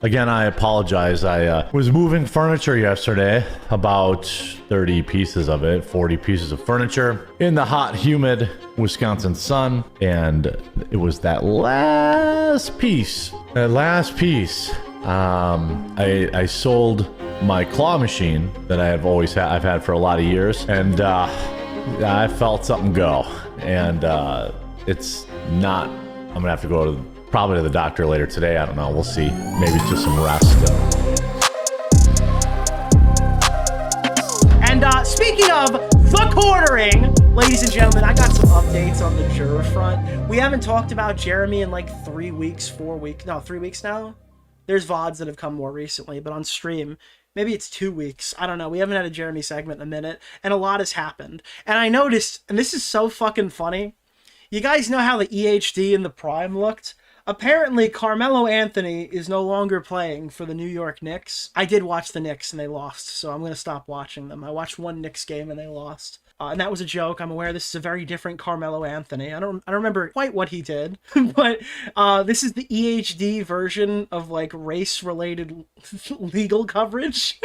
Again, I apologize. I was moving furniture yesterday, about 30 pieces of it, 40 pieces of furniture in the hot, humid Wisconsin sun. And it was that last piece. I sold my claw machine that I've had for a lot of years, and I felt something go. And it's not. I'm gonna have to go to probably to the doctor later today. I don't know. We'll see. Maybe it's just some rest. And speaking of the quartering, ladies and gentlemen, I got some updates on the juror front. We haven't talked about Jeremy in like 3 weeks, 4 weeks. No, 3 weeks now. There's VODs that have come more recently, but on stream, maybe it's 2 weeks. I don't know. We haven't had a Jeremy segment in a minute, and a lot has happened. And I noticed, and this is so fucking funny. You guys know how the EHD and the Prime looked? Apparently, Carmelo Anthony is no longer playing for the New York Knicks. I did watch the Knicks and they lost, so I'm going to stop watching them. I watched one Knicks game and they lost. And that was a joke. I'm aware this is a very different Carmelo Anthony. I don't remember quite what he did, but this is the EHD version of like race-related legal coverage.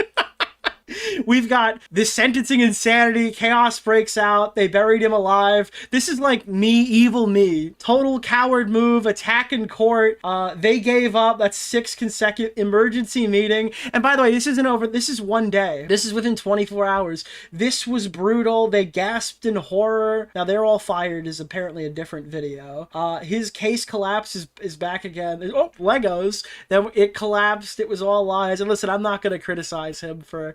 We've got this sentencing insanity, chaos breaks out, they buried him alive. This is like me, evil me. Total coward move, attack in court. They gave up. That's 6 consecutive emergency meeting. And by the way, this isn't over. This is one day. This is within 24 hours. This was brutal. They gasped in horror. Now they're all fired is apparently a different video. His case collapse is back again. Oh, Legos. Then it collapsed. It was all lies. And listen, I'm not going to criticize him for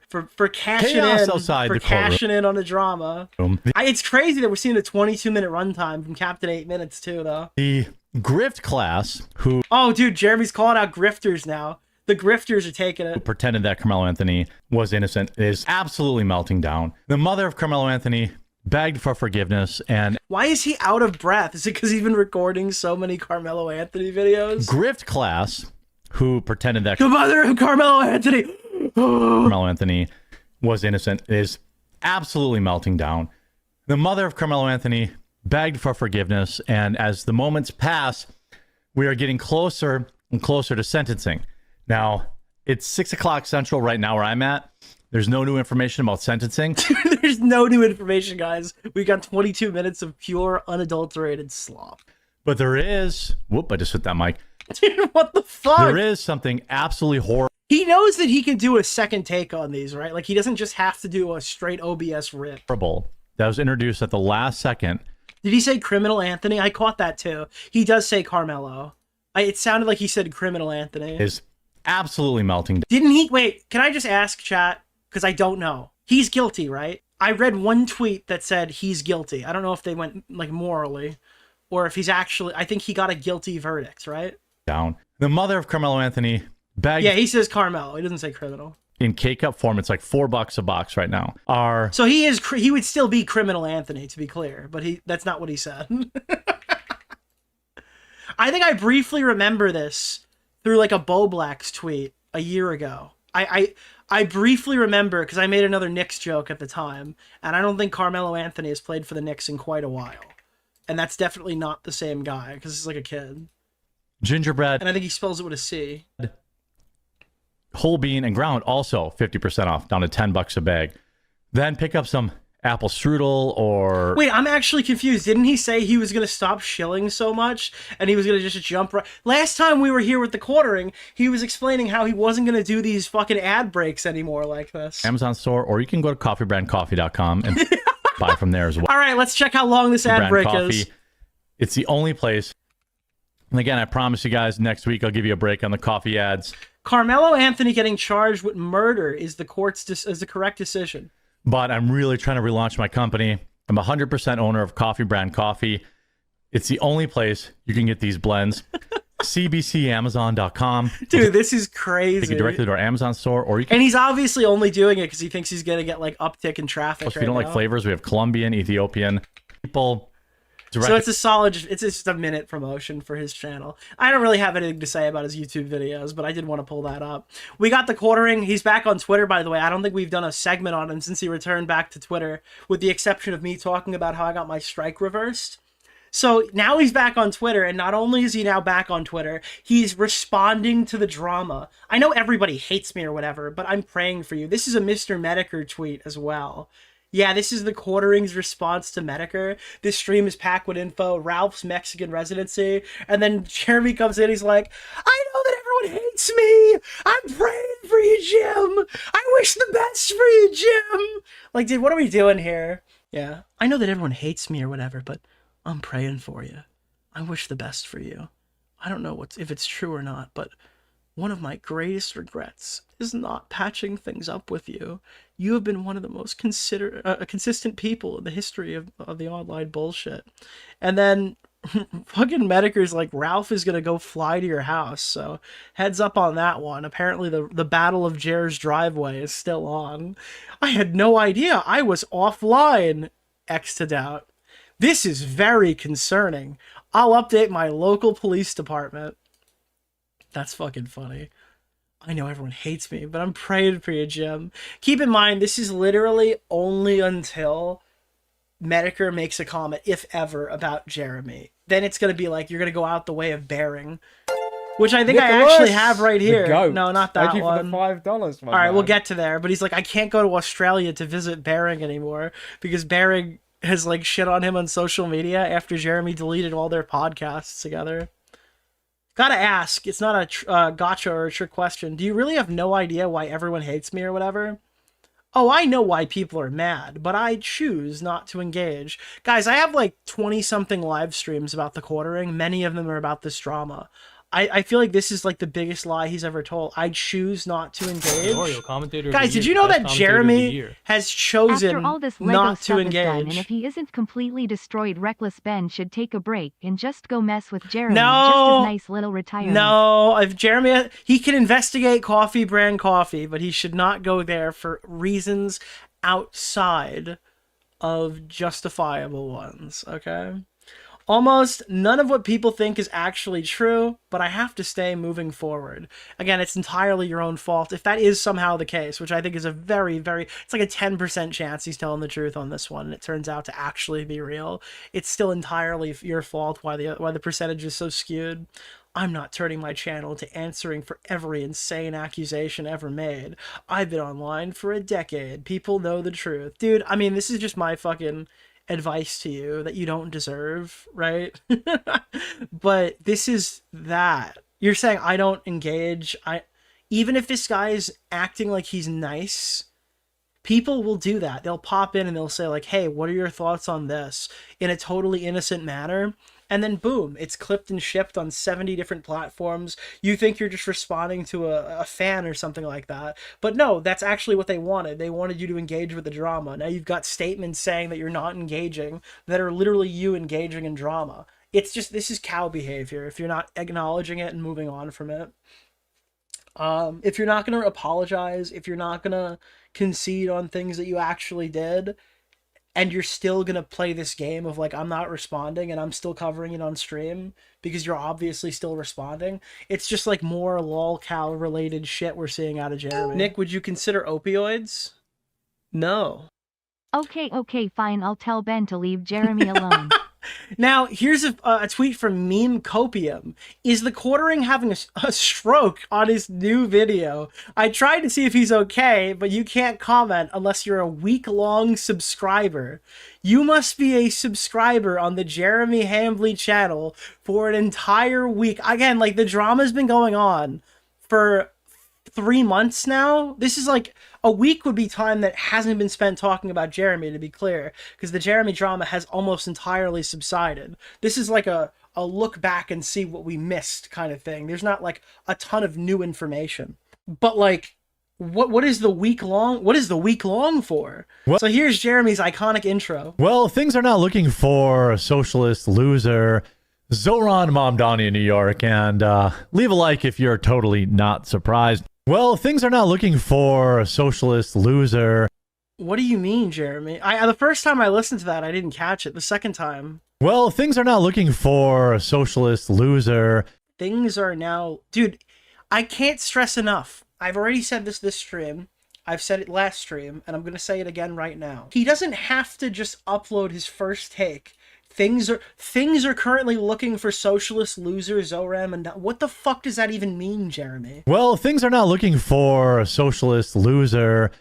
cashing in on the drama. It's crazy that we're seeing a 22-minute runtime from Captain 8 Minutes too, though. The grift class who... Oh, dude, Jeremy's calling out grifters now. The grifters are taking it. Who pretended that Carmelo Anthony was innocent is absolutely melting down. The mother of Carmelo Anthony begged for forgiveness, and... Why is he out of breath? Is it because he's been recording so many Carmelo Anthony videos? Grift class who pretended that... The mother of Carmelo Anthony... Carmelo Anthony was innocent is absolutely melting down. The mother of Carmelo Anthony begged for forgiveness, and as the moments pass, we are getting closer and closer to sentencing. Now, it's 6 o'clock Central right now where I'm at. There's no new information about sentencing. There's no new information, guys. We got 22 minutes of pure, unadulterated slop. But there is... Whoop, I just hit that mic. Dude, what the fuck? There is something absolutely horrible. He knows that he can do a second take on these, right? Like, he doesn't just have to do a straight OBS rip. That was introduced at the last second. Did he say Criminal Anthony? I caught that, too. He does say Carmelo. It sounded like he said Criminal Anthony. Is absolutely melting down. Didn't he? Wait, can I just ask, chat? Because I don't know. He's guilty, right? I read one tweet that said he's guilty. I don't know if they went, like, morally. Or if he's actually... I think he got a guilty verdict, right? Down. The mother of Carmelo Anthony... Yeah, he says Carmelo. He doesn't say criminal. In K-Cup form, it's like $4 a box right now. So he would still be Criminal Anthony, to be clear, but that's not what he said. I think I briefly remember this through like a Bo Blacks tweet a year ago. I briefly remember because I made another Knicks joke at the time, and I don't think Carmelo Anthony has played for the Knicks in quite a while. And that's definitely not the same guy, because he's like a kid. Gingerbread. And I think he spells it with a C. Whole bean and ground also 50% off, down to $10 a bag. Then pick up some apple strudel or... Wait, I'm actually confused. Didn't he say he was going to stop shilling so much and he was going to just jump right... Last time we were here with the quartering, he was explaining how he wasn't going to do these fucking ad breaks anymore like this. Amazon store, or you can go to coffeebrandcoffee.com and buy from there as well. All right, let's check how long this ad break is. It's the only place. And again, I promise you guys, next week I'll give you a break on the coffee ads. Carmelo Anthony getting charged with murder is the correct decision. But I'm really trying to relaunch my company. I'm 100% owner of Coffee Brand Coffee. It's the only place you can get these blends. cbcamazon.com. Dude, this is crazy. Take it directly to our Amazon store, or you can... And he's obviously only doing it because he thinks he's going to get like uptick in traffic. Plus, if you don't like flavors, we have Colombian, Ethiopian. People... So it's it's just a minute promotion for his channel. I don't really have anything to say about his YouTube videos, but I did want to pull that up. We got the quartering. He's back on Twitter, by the way. I don't think we've done a segment on him since he returned back to Twitter, with the exception of me talking about how I got my strike reversed. So now he's back on Twitter, and not only is he now back on Twitter, he's responding to the drama. I know everybody hates me or whatever, but I'm praying for you. This is a Mr. Medicare tweet as well. Yeah, this is the Quartering's response to Medicare. This stream is packed with info, Ralph's Mexican residency, and then Jeremy comes in, he's like, I know that everyone hates me! I'm praying for you, Jim! I wish the best for you, Jim! Like, dude, what are we doing here? Yeah, I know that everyone hates me or whatever, but I'm praying for you. I wish the best for you. I don't know if it's true or not, but one of my greatest regrets is not patching things up with you. You have been one of the most consistent people in the history of the online bullshit. And then fucking Medicare's like, Ralph is gonna go fly to your house, so heads up on that one. Apparently the Battle of Jer's driveway is still on. I had no idea. I was offline. X to doubt. This is very concerning. I'll update my local police department. That's fucking funny. I know everyone hates me, but I'm praying for you, Jim. Keep in mind, this is literally only until Medicare makes a comment, if ever, about Jeremy. Then it's going to be like, you're going to go out the way of bearing. Which I think Nicholas, I actually have right here. No, not that Thank you one. for the $5, my All right, man. we'll get to there. But he's like, I can't go to Australia to visit Bering anymore because Bering has like shit on him on social media after Jeremy deleted all their podcasts together. Gotta ask, it's not a gotcha or a trick question. Do you really have no idea why everyone hates me or whatever? Oh, I know why people are mad, but I choose not to engage. Guys, I have like 20-something live streams about the Quartering. Many of them are about this drama. I feel like this is like the biggest lie he's ever told. I choose not to engage. Guys, did you know that Jeremy has chosen not to engage? Done, and if he isn't completely destroyed, Reckless Ben should take a break and just go mess with Jeremy. No, just a nice little retirement. No, if Jeremy, he can investigate Coffee Brand Coffee, but he should not go there for reasons outside of justifiable ones, okay? Almost none of what people think is actually true, but I have to stay moving forward. Again, it's entirely your own fault. If that is somehow the case, which I think is a very, it's like a 10% chance he's telling the truth on this one, and it turns out to actually be real, it's still entirely your fault why the percentage is so skewed. I'm not turning my channel to answering for every insane accusation ever made. I've been online for a decade. People know the truth. Dude, I mean, this is just my fucking advice to you that you don't deserve, right? But this is that. You're saying I don't engage. Even if this guy is acting like he's nice, people will do that. They'll pop in and they'll say like, hey, what are your thoughts on this? In a totally innocent manner. And then boom, it's clipped and shipped on 70 different platforms. You think you're just responding to a fan or something like that. But no, that's actually what they wanted. They wanted you to engage with the drama. Now you've got statements saying that you're not engaging that are literally you engaging in drama. It's just, this is cow behavior if you're not acknowledging it and moving on from it. If you're not going to apologize, if you're not going to concede on things that you actually did, and you're still going to play this game of like, I'm not responding and I'm still covering it on stream because you're obviously still responding. It's just like more lolcow related shit we're seeing out of Jeremy. Nick, would you consider opioids? No. Okay, fine. I'll tell Ben to leave Jeremy alone. Now, here's a tweet from Meme Copium. Is the Quartering having a stroke on his new video? I tried to see if he's okay, but you can't comment unless you're a week-long subscriber. You must be a subscriber on the Jeremy Hambley channel for an entire week. Again, like, the drama's been going on for 3 months now. This is like, a week would be time that hasn't been spent talking about Jeremy, to be clear, because the Jeremy drama has almost entirely subsided. This is like a look back and see what we missed kind of thing. There's not like a ton of new information. But like, what is the week long for? Well, so here's Jeremy's iconic intro. Well, things are not looking for a socialist loser Zoran Mamdani in New York, and leave a like if you're totally not surprised. Well, things are not looking for a socialist loser. What do you mean, Jeremy? The first time I listened to that, I didn't catch it. The second time. Well, things are not looking for a socialist loser. Things are now... Dude, I can't stress enough. I've already said this stream. I've said it last stream, and I'm going to say it again right now. He doesn't have to just upload his first take things are currently looking for socialist loser Zorem, and what the fuck does that even mean, Jeremy? Well, things are not looking for a socialist loser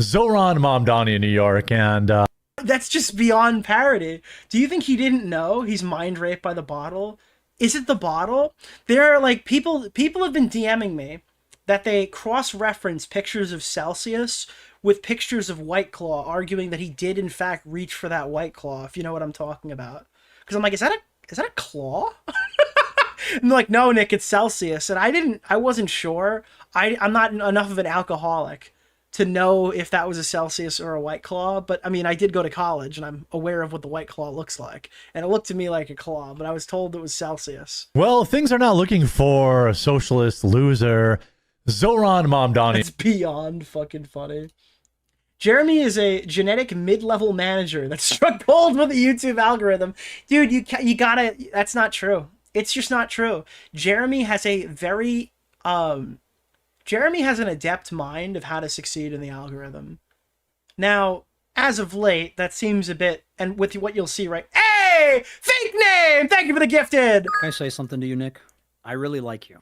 Zoran Mamdani in New York, and that's just beyond parody. Do you think he didn't know he's mind raped by the bottle? Is it the bottle? There are like people have been DMing me that they cross-reference pictures of Celsius with pictures of White Claw, arguing that he did in fact reach for that White Claw, if you know what I'm talking about. Because I'm like, is that a claw? And they're like, no, Nick, it's Celsius. And I wasn't sure. I'm not enough of an alcoholic to know if that was a Celsius or a White Claw, but I mean, I did go to college and I'm aware of what the White Claw looks like. And it looked to me like a claw, but I was told it was Celsius. well, things are not looking for a socialist loser Zoran Mamdani. It's beyond fucking funny. Jeremy is a genetic mid-level manager that struck gold with the YouTube algorithm. Dude, you gotta, that's not true. It's just not true. Jeremy has an adept mind of how to succeed in the algorithm. Now, as of late, that seems a bit, and with what you'll see, right? Hey! Fake name! Thank you for the gifted! Can I say something to you, Nick? I really like you.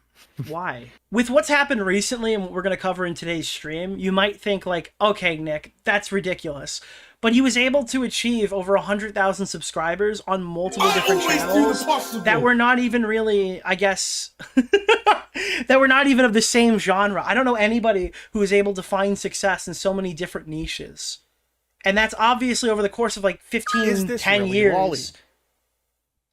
Why? With what's happened recently and what we're going to cover in today's stream, you might think like, okay, Nick, that's ridiculous. But he was able to achieve over 100,000 subscribers on multiple different channels that were not even really, I guess, that were not even of the same genre. I don't know anybody who is able to find success in so many different niches. And that's obviously over the course of like 10 years. Wally?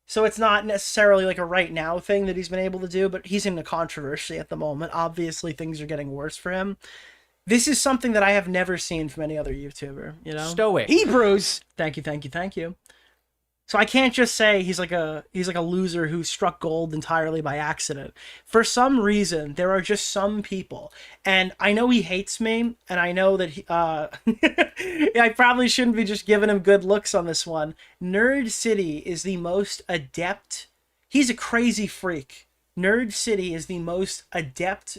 So it's not necessarily like a right now thing that he's been able to do, but he's in a controversy at the moment. Obviously, things are getting worse for him. This is something that I have never seen from any other YouTuber, you know? Stoic. Hebrews! Thank you. So I can't just say he's like a loser who struck gold entirely by accident. For some reason, there are just some people, and I know he hates me, and I know that I probably shouldn't be just giving him good looks on this one. Nerd City is the most adept. He's a crazy freak. Nerd City is the most adept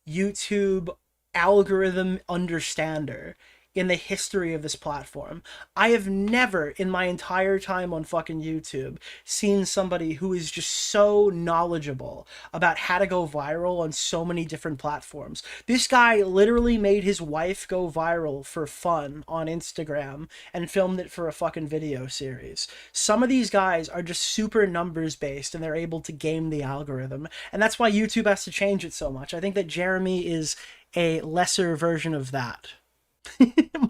YouTube algorithm understander in the history of this platform. I have never in my entire time on fucking YouTube seen somebody who is just so knowledgeable about how to go viral on so many different platforms. This guy literally made his wife go viral for fun on Instagram and filmed it for a fucking video series. Some of these guys are just super numbers based and they're able to game the algorithm, and that's why YouTube has to change it so much. I think that Jeremy is a lesser version of that.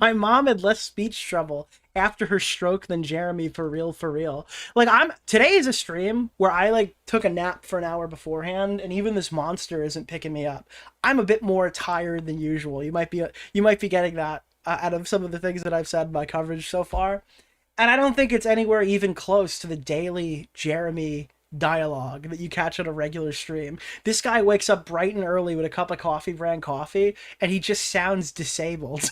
My mom had less speech trouble after her stroke than Jeremy, for real. Like, today is a stream where I like took a nap for an hour beforehand, and even this monster isn't picking me up. I'm a bit more tired than usual. You might be getting that out of some of the things that I've said in my coverage so far. And I don't think it's anywhere even close to the daily Jeremy dialogue that you catch on a regular stream. This guy wakes up bright and early with a cup of coffee brand coffee, and he just sounds disabled.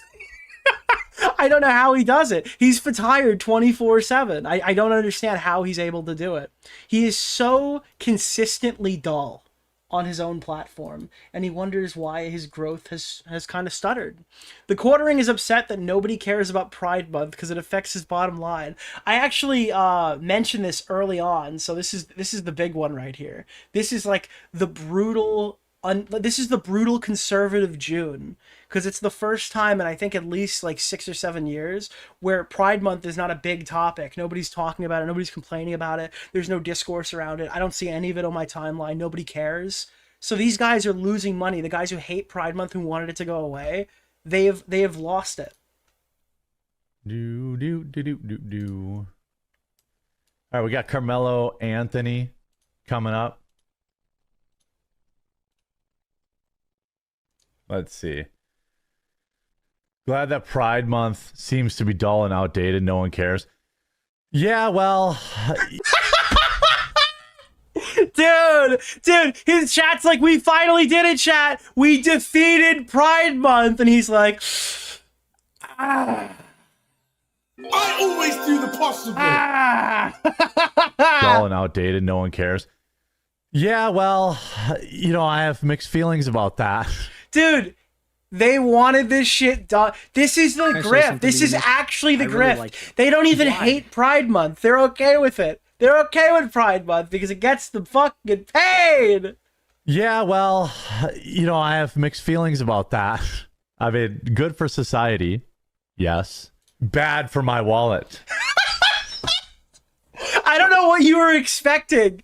I don't know how he does it. He's tired 24/7. I don't understand how he's able to do it. He is so consistently dull on his own platform, and he wonders why his growth has kind of stuttered. TheQuartering is upset that nobody cares about Pride Month because it affects his bottom line. I actually mentioned this early on, so this is the big one right here. This is like the brutal conservative June, because it's the first time in I think at least like 6 or 7 years where Pride Month is not a big topic. Nobody's talking about it. Nobody's complaining about it. There's no discourse around it. I don't see any of it on my timeline. Nobody cares. So these guys are losing money. The guys who hate Pride Month, who wanted it to go away, they have lost it. All right, we got Carmelo Anthony coming up. Let's see. Glad that Pride Month seems to be dull and outdated. No one cares. Yeah, well... Dude, his chat's like, we finally did it, chat. We defeated Pride Month. And he's like... I always do the possible. Dull and outdated. No one cares. Yeah, well, I have mixed feelings about that. Dude, They wanted this shit done. This is the Can I say grift. something This to you, is Nick? actually the I really grift. like you. They don't even Why? hate Pride Month. They're okay with it. They're okay with Pride Month because it gets them fucking paid. Yeah, well, I have mixed feelings about that. I mean, good for society, yes. Bad for my wallet. I don't know what you were expecting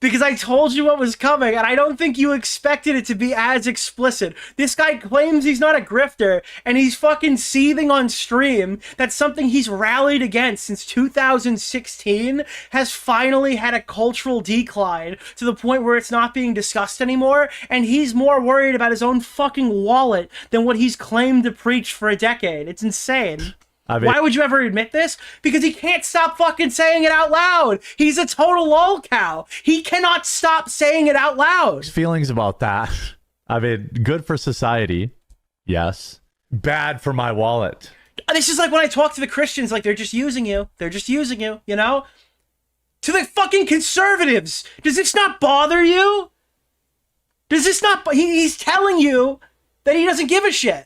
because I told you what was coming, and I don't think you expected it to be as explicit. This guy claims he's not a grifter, and he's fucking seething on stream that something he's rallied against since 2016 has finally had a cultural decline to the point where it's not being discussed anymore, and he's more worried about his own fucking wallet than what he's claimed to preach for a decade. It's insane. Why would you ever admit this? Because he can't stop fucking saying it out loud. He's a total lol cow. He cannot stop saying it out loud. Feelings about that. I mean, good for society, yes. Bad for my wallet. This is like when I talk to the Christians, like they're just using you. They're just using you, you know? To the fucking conservatives, does this not bother you? Does this not... He's telling you that he doesn't give a shit.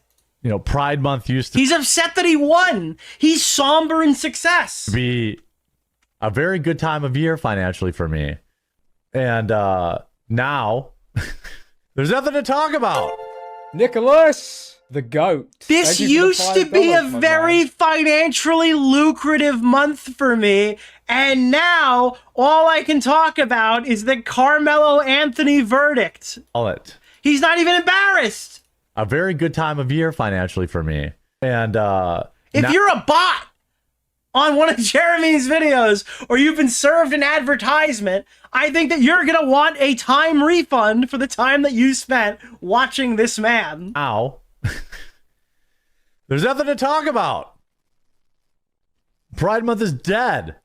Pride Month used to He's upset that he won. He's somber in success. be a very good time of year financially for me. And now, there's nothing to talk about. Nicholas, the goat. This Thank you for the used to be a $5, my very man. financially lucrative month for me, and now all I can talk about is the Carmelo Anthony verdict. Wallet. He's not even embarrassed. A very good time of year financially for me. And If you're a bot on one of Jeremy's videos, or you've been served an advertisement, I think that you're gonna want a time refund for the time that you spent watching this man. now, there's nothing to talk about. Pride Month is dead.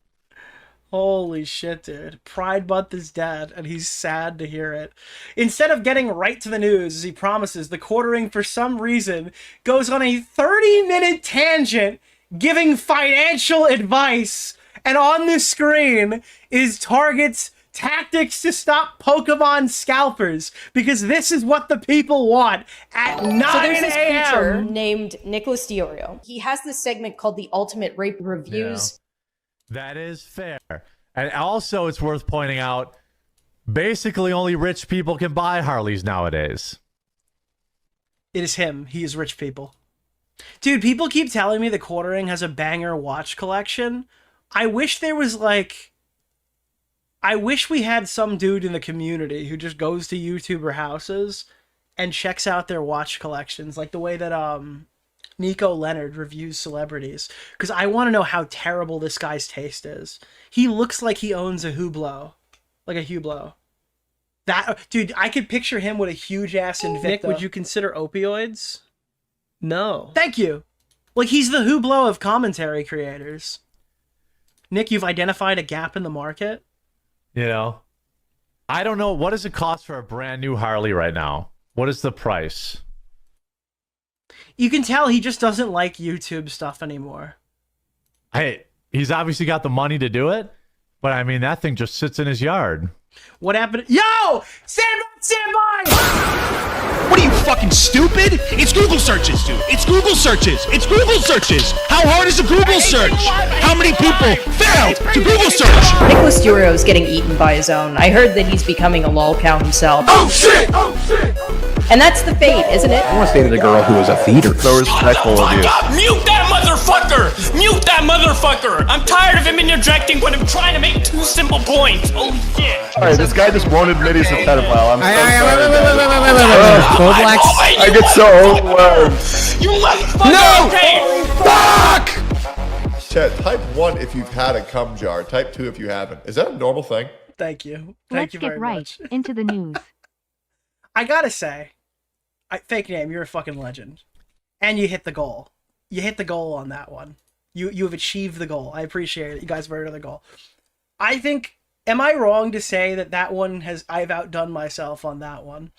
Holy shit, dude. Pride Month is dead, and he's sad to hear it. Instead of getting right to the news, as he promises, TheQuartering, for some reason, goes on a 30-minute tangent giving financial advice, and on the screen is Target's tactics to stop Pokemon scalpers, because this is what the people want at 9 So there's this creature a.m. named Nicholas DeOrio. He has this segment called the Ultimate Rape Reviews. That is fair. And also, it's worth pointing out, basically only rich people can buy Harleys nowadays. It is him. He is rich people. Dude, people keep telling me TheQuartering has a banger watch collection. I wish there was I wish we had some dude in the community who just goes to YouTuber houses and checks out their watch collections, like the way that Nico Leonard reviews celebrities, because I want to know how terrible this guy's taste is. He looks like he owns a Hublot, like a Hublot. That dude, I could picture him with a huge ass Invicta. Nick, would you consider opioids? No. Thank you. Like, he's the Hublot of commentary creators. Nick, you've identified a gap in the market. I don't know. What does it cost for a brand new Harley right now? What is the price? You can tell he just doesn't like YouTube stuff anymore. Hey, he's obviously got the money to do it, but I mean, that thing just sits in his yard. What happened? Yo! Stand by! What are you, fucking stupid? It's Google searches, dude. It's Google searches. It's Google searches. How hard is a Google search? How many people failed to Google search? Nicholas DeOrio is getting eaten by his own. I heard that he's becoming a lol cow himself. Oh shit! Oh shit! And that's the fate, isn't it? I want to say to the girl who was a theater. So respectful of you. Mute that motherfucker! Mute that motherfucker! I'm tired of him interjecting when I'm trying to make two simple points. Holy shit! Alright, this guy just won't admit he's a pedophile. I'm so sorry. Wait. I get so overwhelmed. You motherfucker! No! Okay. Fuck! Chat, type 1 if you've had a cum jar. Type 2 if you haven't. Is that a normal thing? Thank you. Let's Thank you get very right much. into the news. I gotta say, fake name, you're a fucking legend. And you hit the goal. You hit the goal on that one. You have achieved the goal. I appreciate it. You guys murdered the goal. I think, am I wrong to say that one I've outdone myself on that one?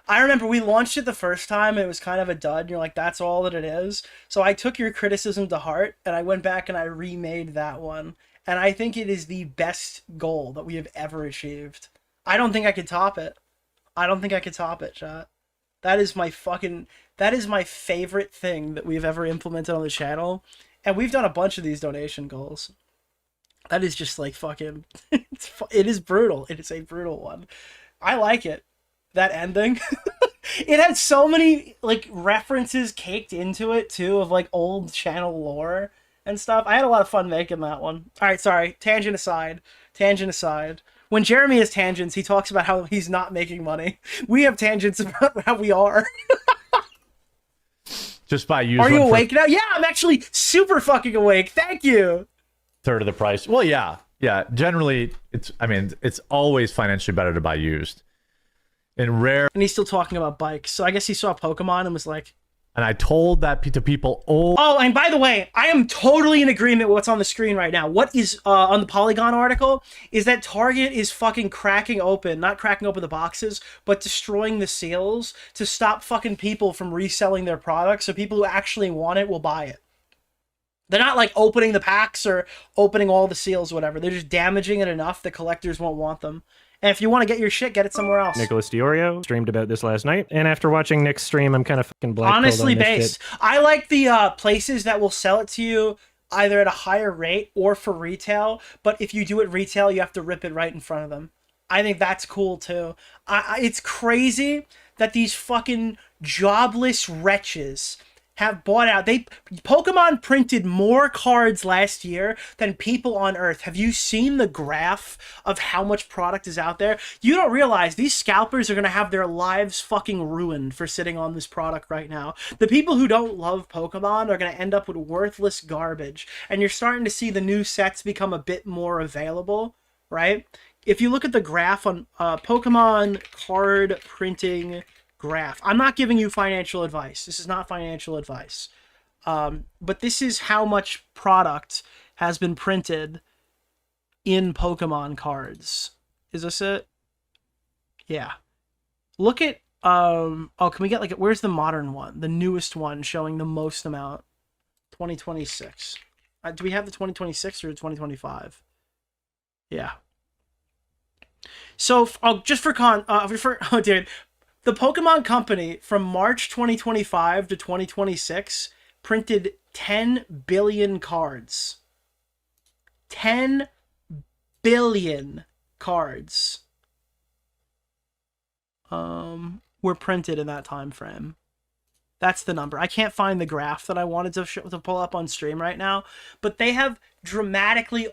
I remember we launched it the first time and it was kind of a dud. And you're like, that's all that it is. So I took your criticism to heart and I went back and I remade that one. And I think it is the best goal that we have ever achieved. I don't think I could top it. I don't think I could top it, chat. That is my favorite thing that we've ever implemented on the channel. And we've done a bunch of these donation goals. That is just like fucking, it is brutal. It is a brutal one. I like it. That ending. It had so many like references caked into it too of like old channel lore and stuff. I had a lot of fun making that one. All right, sorry. Tangent aside. When Jeremy has tangents, he talks about how he's not making money. We have tangents about how we are. Just by using. Are you awake now? Yeah, I'm actually super fucking awake. Thank you. Third of the price. Well, yeah. Generally, it's always financially better to buy used. And rare. And he's still talking about bikes. So I guess he saw Pokemon and was like. And I told that to people. Oh, and by the way, I am totally in agreement with what's on the screen right now. What is on the Polygon article is that Target is fucking not cracking open the boxes, but destroying the seals to stop fucking people from reselling their products. So people who actually want it will buy it. They're not like opening the packs or opening all the seals or whatever. They're just damaging it enough that collectors won't want them. And if you want to get your shit, get it somewhere else. Nicholas DeOrio streamed about this last night, and after watching Nick's stream, I'm kind of fucking black. Honestly based. I like the places that will sell it to you either at a higher rate or for retail, but if you do it retail, you have to rip it right in front of them. I think that's cool too. It's crazy that these fucking jobless wretches have bought out. Pokemon printed more cards last year than people on Earth. Have you seen the graph of how much product is out there? You don't realize these scalpers are going to have their lives fucking ruined for sitting on this product right now. The people who don't love Pokemon are going to end up with worthless garbage. And you're starting to see the new sets become a bit more available, right? If you look at the graph on Pokemon card printing graph. I'm not giving you financial advice. This is not financial advice. But this is how much product has been printed in Pokemon cards. Is this it? Yeah. Look at, can we get like, where's the modern one? The newest one showing the most amount. 2026. Do we have the 2026 or 2025? Yeah. So, just for dude, the Pokemon Company from March 2025 to 2026 printed 10 billion cards. 10 billion cards were printed in that time frame. That's the number. I can't find the graph that I wanted to pull up on stream right now, but they have dramatically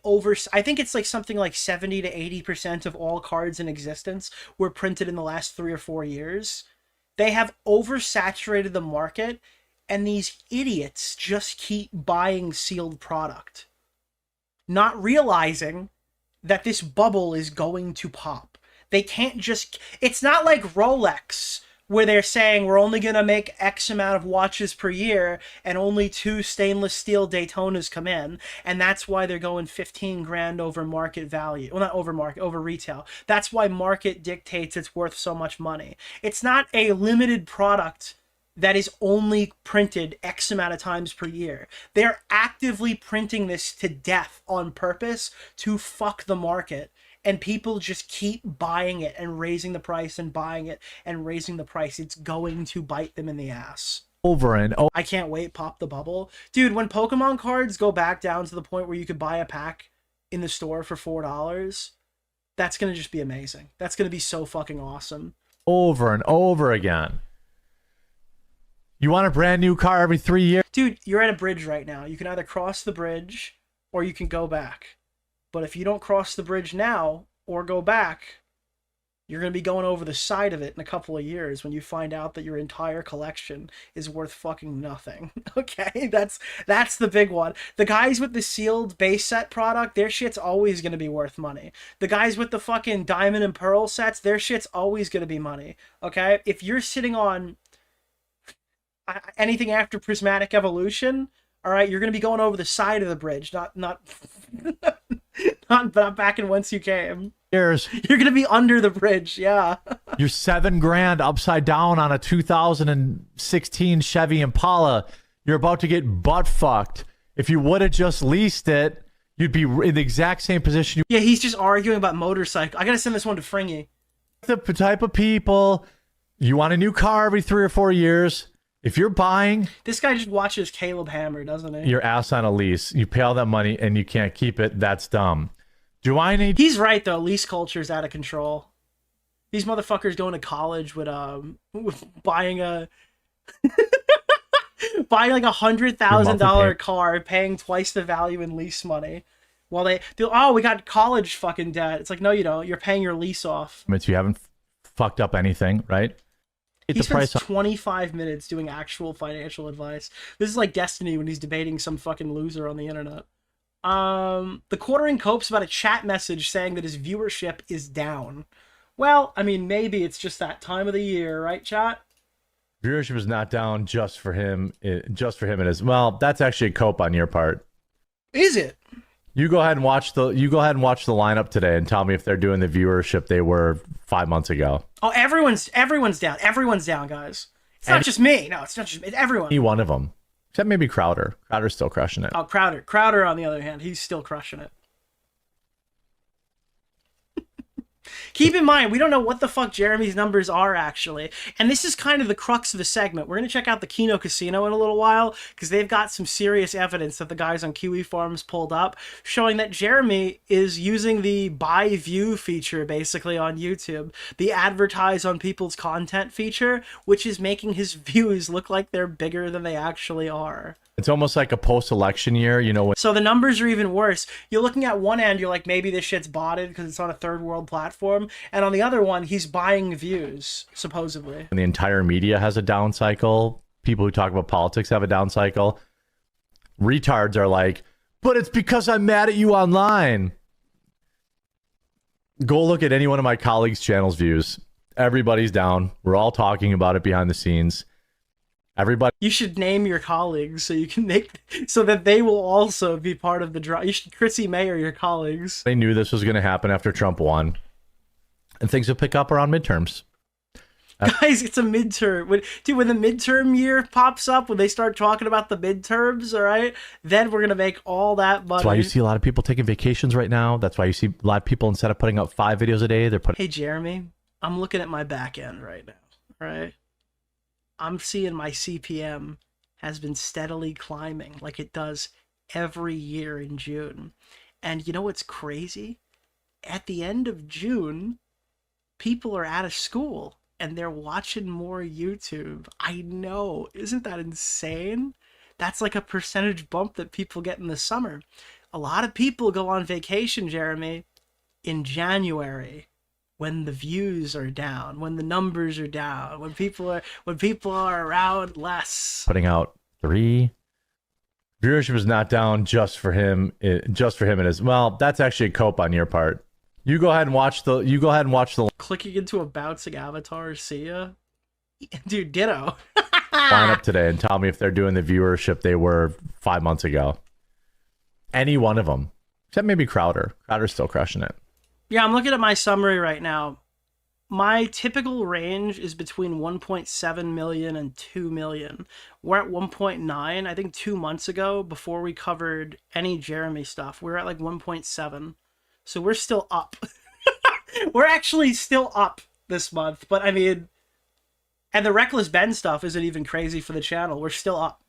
I think it's like something like 70 to 80% of all cards in existence were printed in the last 3 or 4 years. They have oversaturated the market, and these idiots just keep buying sealed product, not realizing that this bubble is going to pop. They can't just... It's not like Rolex, where they're saying we're only going to make X amount of watches per year and only 2 stainless steel Daytonas come in, and that's why they're going 15 grand over market value. Well, not over market, over retail. That's why market dictates it's worth so much money. It's not a limited product that is only printed X amount of times per year. They're actively printing this to death on purpose to fuck the market. And people just keep buying it and raising the price and buying it and raising the price. It's going to bite them in the ass. Over and over. I can't wait. Pop the bubble. Dude, when Pokemon cards go back down to the point where you could buy a pack in the store for $4, that's going to just be amazing. That's going to be so fucking awesome. Over and over again. You want a brand new car every 3 years? Dude, you're at a bridge right now. You can either cross the bridge or you can go back. But if you don't cross the bridge now or go back, you're going to be going over the side of it in a couple of years when you find out that your entire collection is worth fucking nothing. Okay? That's the big one. The guys with the sealed base set product, their shit's always going to be worth money. The guys with the fucking diamond and pearl sets, their shit's always going to be money. Okay? If you're sitting on anything after Prismatic Evolution, all right, you're going to be going over the side of the bridge, not not back in whence you came. You're going to be under the bridge, yeah. You're $7 grand upside down on a 2016 Chevy Impala. You're about to get butt fucked. If you would have just leased it, you'd be in the exact same position. Yeah, he's just arguing about motorcycle. I got to send this one to Fringy. The type of people You want a new car every 3 or 4 years. If you're buying, this guy just watches Caleb Hammer, doesn't he? Your ass on a lease. You pay all that money and you can't keep it. That's dumb. Do I need? He's right though. Lease culture is out of control. These motherfuckers going to college with buying a buying like $100,000 car, paying twice the value in lease money. While they we got college fucking debt. It's like, no, you don't. You're paying your lease off. You haven't fucked up anything, right? He spends 25 minutes doing actual financial advice. This is like Destiny when he's debating some fucking loser on the internet. TheQuartering copes about a chat message saying that his viewership is down. Well, I mean, maybe it's just that time of the year, right, chat? Viewership is not down just for him. Just for him, it is. Well, that's actually a cope on your part. Is it? You go ahead and watch the lineup today and tell me if they're doing the viewership they were 5 months ago. Oh, everyone's down. Everyone's down, guys. It's not just me. No, it's not just me. It's everyone. Any one of them. Except maybe Crowder. Crowder's still crushing it. Oh, Crowder, on the other hand, he's still crushing it. Keep in mind, we don't know what the fuck Jeremy's numbers are, actually. And this is kind of the crux of the segment. We're going to check out the Kino Casino in a little while, because they've got some serious evidence that the guys on Kiwi Farms pulled up, showing that Jeremy is using the buy view feature, basically, on YouTube. The advertise on people's content feature, which is making his views look like they're bigger than they actually are. It's almost like a post-election year, you know. So the numbers are even worse. You're looking at one end, you're like, maybe this shit's botted because it's on a third world platform. And on the other one, he's buying views, supposedly. And the entire media has a down cycle. People who talk about politics have a down cycle. Retards are like, but it's because I'm mad at you online. Go look at any one of my colleagues' channel's views. Everybody's down. We're all talking about it behind the scenes. Everybody. You should name your colleagues so you can so that they will also be part of the draw. You should Chrissy Mayer your colleagues. They knew this was going to happen after Trump won, and things will pick up around midterms. Guys, it's a midterm. When the midterm year pops up, when they start talking about the midterms, all right, then we're gonna make all that money. That's why you see a lot of people taking vacations right now. That's why you see a lot of people, instead of putting up 5 videos a day, they're putting. Hey Jeremy, I'm looking at my back end right now. Right. I'm seeing my CPM has been steadily climbing like it does every year in June. And you know what's crazy? At the end of June, people are out of school and they're watching more YouTube. I know. Isn't that insane? That's like a percentage bump that people get in the summer. A lot of people go on vacation, Jeremy, in January. When the views are down, when the numbers are down, when people are around less. Putting out 3. Viewership is not down just for him. Just for him, it is. Well, that's actually a cope on your part. You go ahead and watch the. Clicking into a bouncing avatar, see ya, dude. Ditto. Line up today and tell me if they're doing the viewership they were 5 months ago. Any one of them, except maybe Crowder. Crowder's still crushing it. Yeah, I'm looking at my summary right now. My typical range is between 1.7 million and 2 million. We're at 1.9. I think 2 months ago, before we covered any Jeremy stuff, we were at like 1.7. So we're still up. We're actually still up this month. But I mean, and the Reckless Ben stuff isn't even crazy for the channel. We're still up.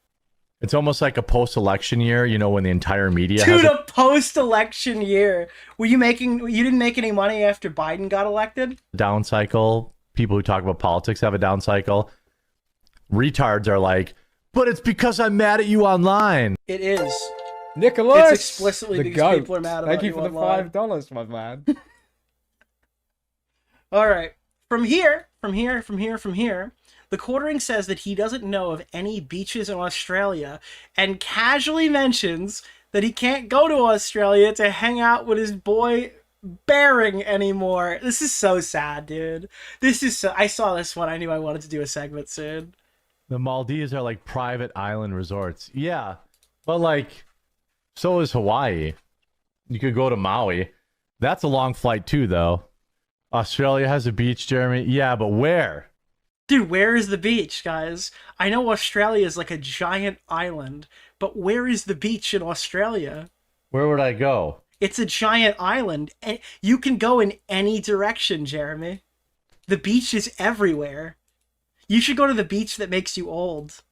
It's almost like a post-election year, you know, when the entire media. Dude, a post-election year. You didn't make any money after Biden got elected? Down cycle. People who talk about politics have a down cycle. Retards are like, but it's because I'm mad at you online. It is. Nicholas, it's explicitly the because goat. people are mad about Thank you you for online. the $5, my man. All right. From here, TheQuartering says that he doesn't know of any beaches in Australia and casually mentions that he can't go to Australia to hang out with his boy Bearing anymore. This is so sad, dude. I saw this one. I knew I wanted to do a segment soon. The Maldives are like private island resorts. Yeah, but like, so is Hawaii. You could go to Maui. That's a long flight too, though. Australia has a beach, Jeremy. Yeah, but where? Dude, where is the beach, guys? I know Australia is like a giant island, but where is the beach in Australia? Where would I go? It's a giant island, and you can go in any direction, Jeremy. The beach is everywhere. You should go to the beach that makes you old.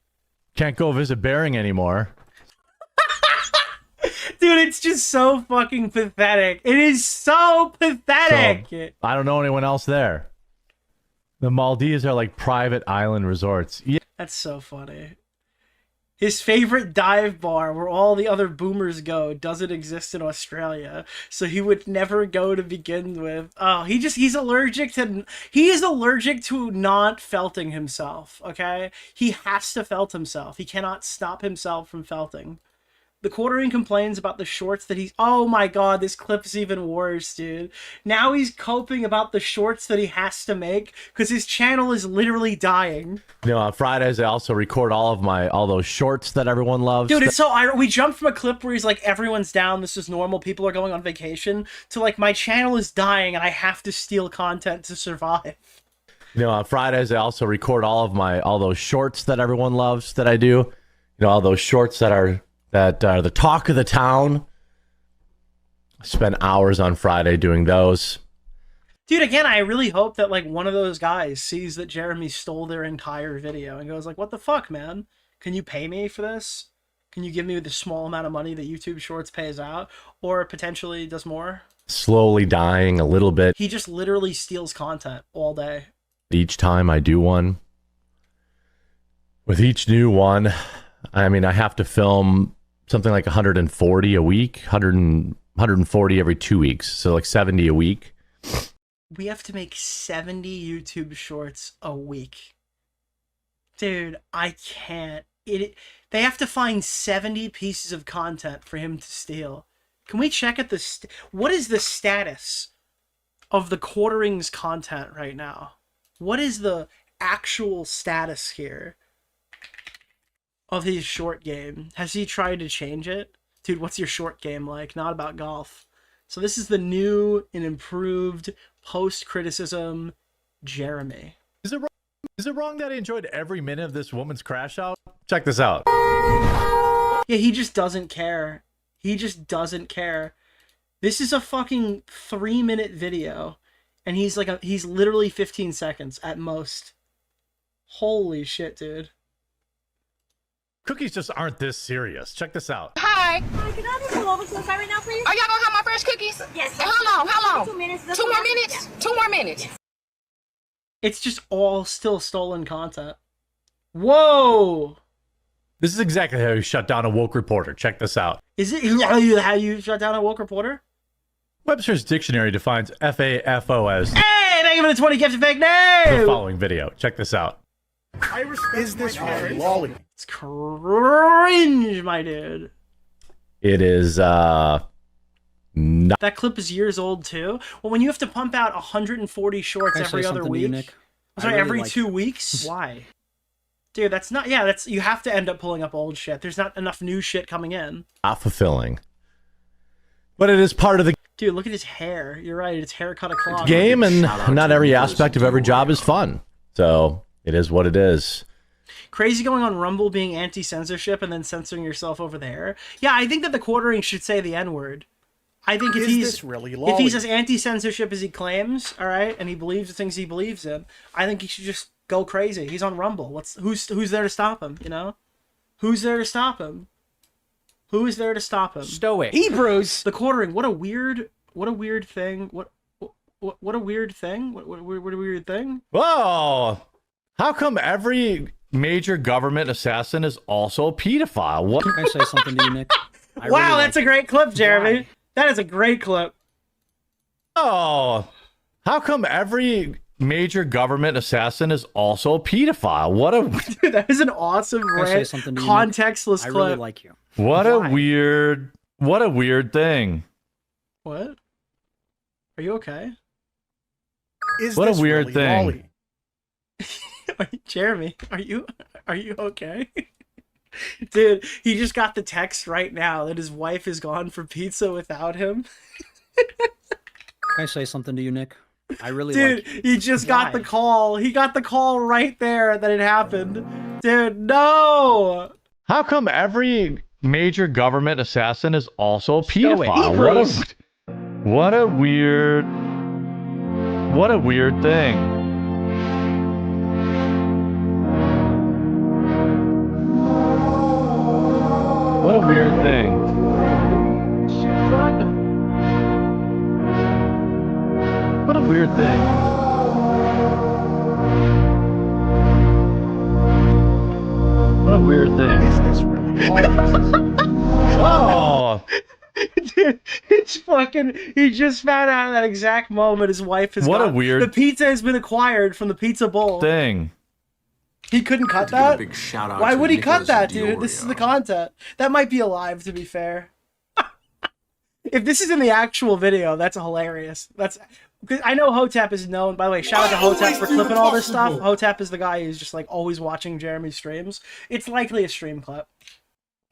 Can't go visit Bering anymore. Dude, it's just so fucking pathetic. It is so pathetic. So, I don't know anyone else there. The Maldives are like private island resorts. Yeah. That's so funny. His favorite dive bar where all the other boomers go doesn't exist in Australia, so he would never go to begin with. Oh, he's allergic to not felting himself, okay? He has to felt himself. He cannot stop himself from felting. The Quartering complains about the shorts that he's... Oh my god, this clip's even worse, dude. Now he's coping about the shorts that he has to make because his channel is literally dying. You know, on Fridays I also record all those shorts that everyone loves. Dude, it's so ironic. We jumped from a clip where he's like, everyone's down, this is normal, people are going on vacation, to like, my channel is dying and I have to steal content to survive. You know, on Fridays I also record all those shorts that everyone loves that I do. You know, all those shorts that are the talk of the town. I spent hours on Friday doing those. Dude, again, I really hope that like one of those guys sees that Jeremy stole their entire video and goes like, what the fuck, man? Can you pay me for this? Can you give me the small amount of money that YouTube Shorts pays out? Or potentially does more? Slowly dying a little bit. He just literally steals content all day. Each time I do one. With each new one, I mean, I have to film something like 140 a week, 140 every 2 weeks. So like 70 a week. We have to make 70 YouTube Shorts a week. Dude, I can't. They have to find 70 pieces of content for him to steal. Can we check at what is the status of the Quartering's content right now? What is the actual status here of his short game? Has he tried to change it? Dude, what's your short game like? Not about golf. So this is the new and improved post-criticism Jeremy. Is it wrong that I enjoyed every minute of this woman's crash out? Check this out. Yeah, he just doesn't care. He just doesn't care. This is a fucking 3-minute video, and he's literally 15 seconds at most. Holy shit, dude. Cookies just aren't this serious. Check this out. Hi. Hi, can I pull over to the side right now, please? Are y'all gonna have my fresh cookies? Yes. And how long? How long? 2 minutes. 2 more minutes? Yeah. 2 more minutes. It's just all still stolen content. Whoa! This is exactly how you shut down a woke reporter. Check this out. Is it how you shut down a woke reporter? Webster's dictionary defines FAFO as... Hey, thank you for the 20 gifts of fake the news! following video. Check this out. I respect this really lolly. It's cringe, my dude. It is, not... That clip is years old, too. Well, when you have to pump out 140 shorts every other week... Sorry, every 2 weeks? Why? Dude, that's not... Yeah, you have to end up pulling up old shit. There's not enough new shit coming in. Not fulfilling. But it is part of the... Dude, look at his hair. You're right, it's haircut o'clock. Game, and not every aspect of every job is fun. So, it is what it is. Crazy going on Rumble being anti-censorship and then censoring yourself over there. Yeah, I think that the Quartering should say the N-word. I think if he's as anti-censorship as he claims, all right, and he believes the things he believes in, I think he should just go crazy. He's on Rumble. Who's there to stop him, you know? Who's there to stop him? Who is there to stop him? Stoic. Hebrews! The Quartering, what a weird thing. What a weird thing? What a weird thing? Whoa! How come every major government assassin is also a pedophile? What? Can I say something to you, Nick? Wow, that's a great clip, Jeremy. Why? That is a great clip. Oh, how come every major government assassin is also a pedophile? What a... Dude, that is an awesome, contextless clip. I really like you. What a weird thing. What? Are you okay? What a weird thing. Jeremy, are you okay? Dude, he just got the text right now that his wife is gone for pizza without him. Can I say something to you, Nick? I really like you. He just got the call. He got the call right there that it happened. Dude, no! How come every major government assassin is also a pedophile? What a weird thing. weird thing. What a weird thing. What a weird thing. Is this really Oh, Dude, it's fucking. He just found out at that exact moment his wife has. What a got, weird The pizza has been acquired from the pizza bowl. thing. He couldn't cut that. Big shout out Why to would he Nicholas cut that, dude? DeOrio. This is the content. That might be alive, to be fair. If this is in the actual video, that's hilarious. That's. I know Hotep is known. By the way, shout out to Hotep for clipping all this stuff. Hotep is the guy who's just like always watching Jeremy's streams. It's likely a stream clip.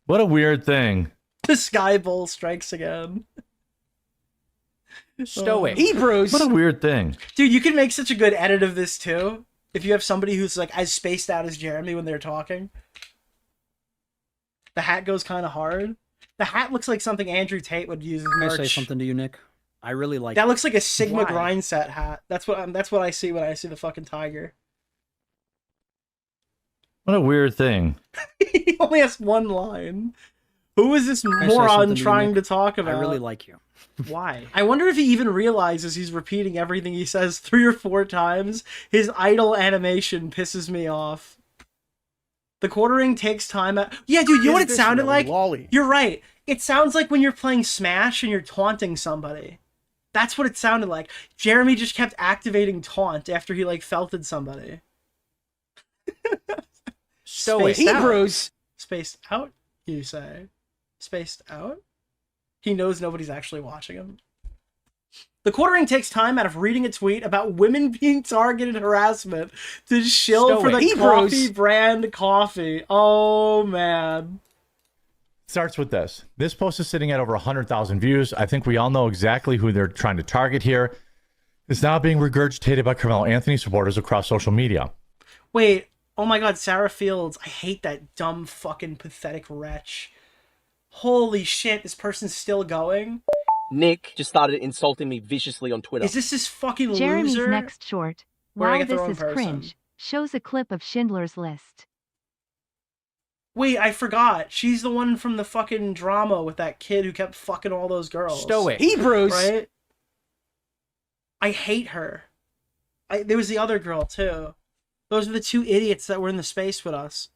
What a weird thing. The Sky Bull strikes again. Stoic. Hebrews. What a weird thing. Dude, you can make such a good edit of this too. If you have somebody who's like as spaced out as Jeremy when they're talking. The hat goes kind of hard. The hat looks like something Andrew Tate would use as Can I merch. say something to you, Nick? I really like That looks like a Sigma Why? grind set hat. That's what I see when I see the fucking tiger. What a weird thing. He only has one line. Who is this Can I say moron something to you, trying to Nick? talk about? I really like you. Why? I wonder if he even realizes he's repeating everything he says 3 or 4 times. His idle animation pisses me off. The quartering takes time. Yeah, dude, you know what it sounded like? Lolly. You're right. It sounds like when you're playing Smash and you're taunting somebody. That's what it sounded like. Jeremy just kept activating taunt after he like felted somebody. Stoic. Spaced Hebrews. Spaced out, you say? Spaced out? He knows nobody's actually watching him. The quartering takes time out of reading a tweet about women being targeted harassment to shill for the coffee brand coffee. Oh, man. Starts with this. This post is sitting at over 100,000 views. I think we all know exactly who they're trying to target here. It's now being regurgitated by Carmelo Anthony supporters across social media. Wait. Oh, my God. Sarah Fields. I hate that dumb, fucking, pathetic wretch. Holy shit. This person's still going? Nick just started insulting me viciously on Twitter. Is this fucking Jeremy's loser? next short, Where do I wow, get the this wrong is person? cringe, shows a clip of Schindler's List. Wait, I forgot. She's the one from the fucking drama with that kid who kept fucking all those girls. Stoic. Hebrews! Right? I hate her. There was the other girl, too. Those are the 2 idiots that were in the space with us.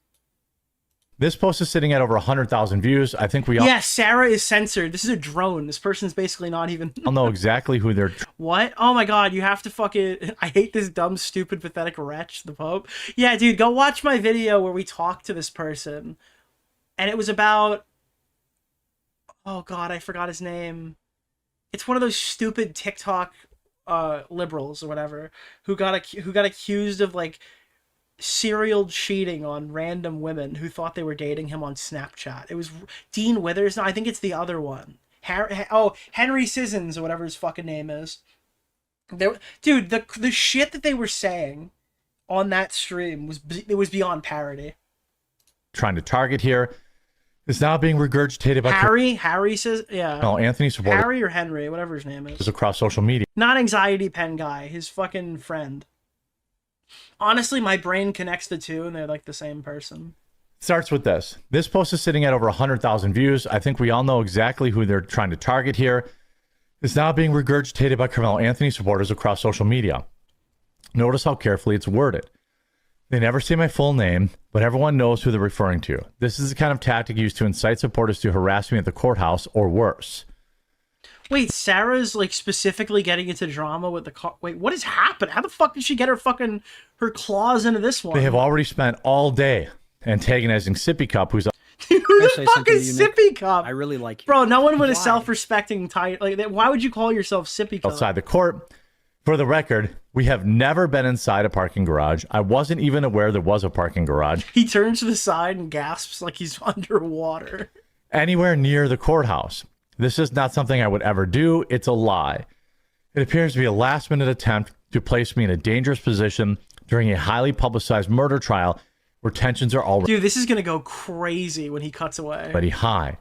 This post is sitting at over 100,000 views. I think we all Yeah, Sarah is censored. This is a drone. This person's basically not even... all know exactly who they're... What? Oh my God, you have to fucking... I hate this dumb, stupid, pathetic wretch, the Pope. Yeah, dude, go watch my video where we talked to this person. And it was about... Oh God, I forgot his name. It's one of those stupid TikTok liberals or whatever who got accused of like serial cheating on random women who thought they were dating him on Snapchat. It was Dean Withers. No, I think it's the other one. Henry Sissons or whatever his fucking name is. Dude, the shit that they were saying on that stream was beyond parody. trying to target here. It's now being regurgitated by Harry says, yeah. No, Anthony supporters. Harry or Henry, whatever his name is. Across social media. Not anxiety pen guy, his fucking friend. Honestly, my brain connects the two and they're like the same person. Starts with this. This post is sitting at over 100,000 views. I think we all know exactly who they're trying to target here. It's now being regurgitated by Carmelo Anthony supporters across social media. Notice how carefully it's worded. They never say my full name, but everyone knows who they're referring to. This is the kind of tactic used to incite supporters to harass me at the courthouse or worse. Wait, Sarah's like specifically getting into drama with the car. Wait, what has happened? How the fuck did she get her claws into this one? They have already spent all day antagonizing Sippy Cup, who's Who the fuck is Sippy Cup? I really like you. Bro, no one with a self-respecting title like that. Why would you call yourself Sippy Cup? outside the court. For the record, we have never been inside a parking garage. I wasn't even aware there was a parking garage. He turns to the side and gasps like he's underwater. Anywhere near the courthouse. This is not something I would ever do. It's a lie. It appears to be a last-minute attempt to place me in a dangerous position during a highly publicized murder trial where tensions are already Dude, this is going to go crazy when he cuts away. high.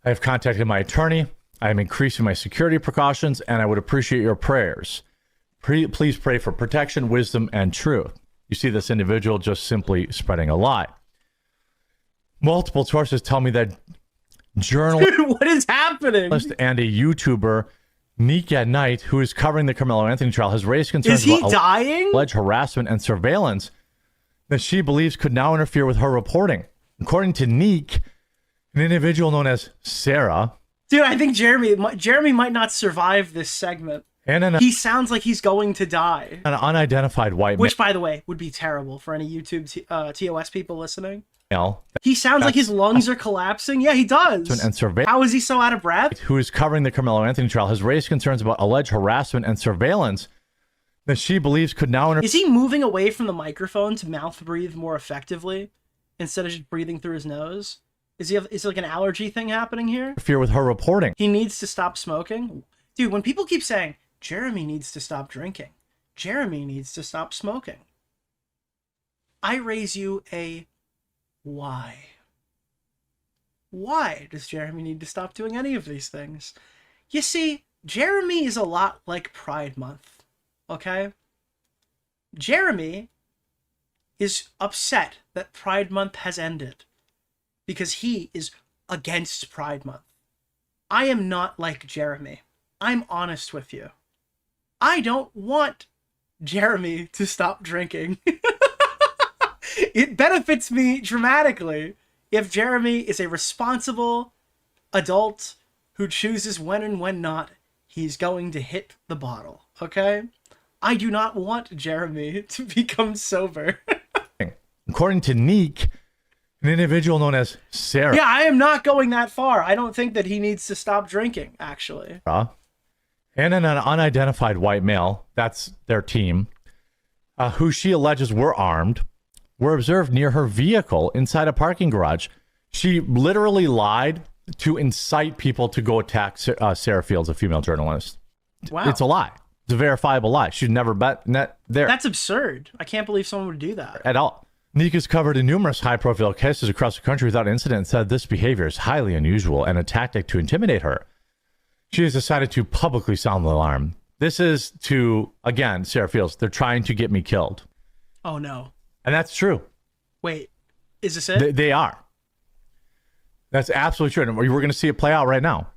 I have contacted my attorney. I am increasing my security precautions, and I would appreciate your prayers. Please pray for protection, wisdom, and truth. You see this individual just simply spreading a lie. Multiple sources tell me that journalist What is happening? and a YouTuber, Neek at Night, who is covering the Carmelo Anthony trial, has raised concerns Is he about dying? alleged harassment and surveillance that she believes could now interfere with her reporting. According to Neek, an individual known as Sarah. Dude, I think Jeremy might not survive this segment. And he sounds like he's going to die. An unidentified white Which, by the way, would be terrible for any YouTube TOS people listening. male. He sounds like his lungs are collapsing. Yeah, he does. And How is he so out of breath? Who is covering the Carmelo Anthony trial has raised concerns about alleged harassment and surveillance that she believes could now Is he moving away from the microphone to mouth breathe more effectively instead of just breathing through his nose? Is like an allergy thing happening here? interfere with her reporting. He needs to stop smoking. Dude, when people keep saying, Jeremy needs to stop drinking, Jeremy needs to stop smoking, I raise you a why? Why does Jeremy need to stop doing any of these things? You see, Jeremy is a lot like Pride Month, okay? Jeremy is upset that Pride Month has ended because he is against Pride Month. I am not like Jeremy. I'm honest with you. I don't want Jeremy to stop drinking. It benefits me dramatically if Jeremy is a responsible adult who chooses when and when not he's going to hit the bottle, okay? I do not want Jeremy to become sober. According to Neek, an individual known as Sarah. Yeah, I am not going that far. I don't think that he needs to stop drinking, actually. And an unidentified white male, that's their team, who she alleges were armed, were observed near her vehicle inside a parking garage. She literally lied to incite people to go attack Sarah Fields, a female journalist. Wow. It's a lie. It's a verifiable lie. She'd never bet there. That's absurd. I can't believe someone would do that. At all. Neek has covered in numerous high-profile cases across the country without incident and said this behavior is highly unusual and a tactic to intimidate her. She has decided to publicly sound the alarm. This is to, again, Sarah Fields, they're trying to get me killed. Oh, no. And that's true. Wait, is this it? They are. That's absolutely true. And we're going to see it play out right now.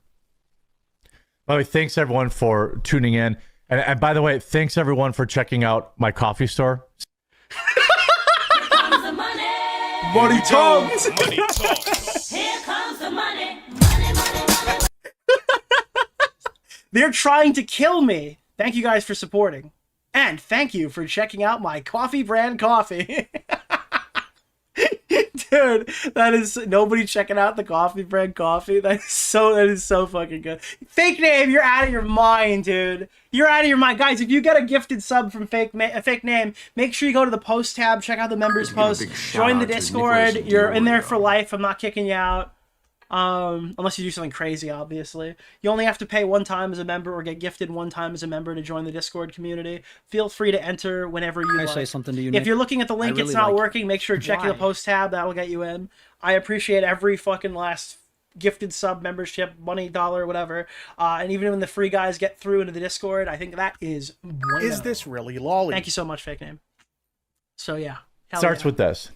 By the way, thanks everyone for tuning in. And by the way, thanks everyone for checking out my coffee store. Money talks. Money talks. Here comes the money. They're trying to kill me. Thank you guys for supporting. And thank you for checking out my coffee brand coffee. Dude, that is nobody checking out the coffee brand coffee. That is so fucking good. Fake name, you're out of your mind, dude. You're out of your mind. Guys, if you get a gifted sub from fake name, make sure you go to the post tab, check out the members post, join the Discord. You're in there for life. I'm not kicking you out. Unless you do something crazy, obviously. You only have to pay one time as a member or get gifted one time as a member to join the Discord community. Feel free to enter whenever you like. Can I say something to you, Nick? If you're looking at the link, it's not working, make sure to check the post tab. That will get you in. I appreciate every fucking last gifted sub, membership, money, dollar, whatever. And even when the free guys get through into the Discord, I think that is bueno. Is this really lolly? Thank you so much, fake name. So yeah. Starts with this.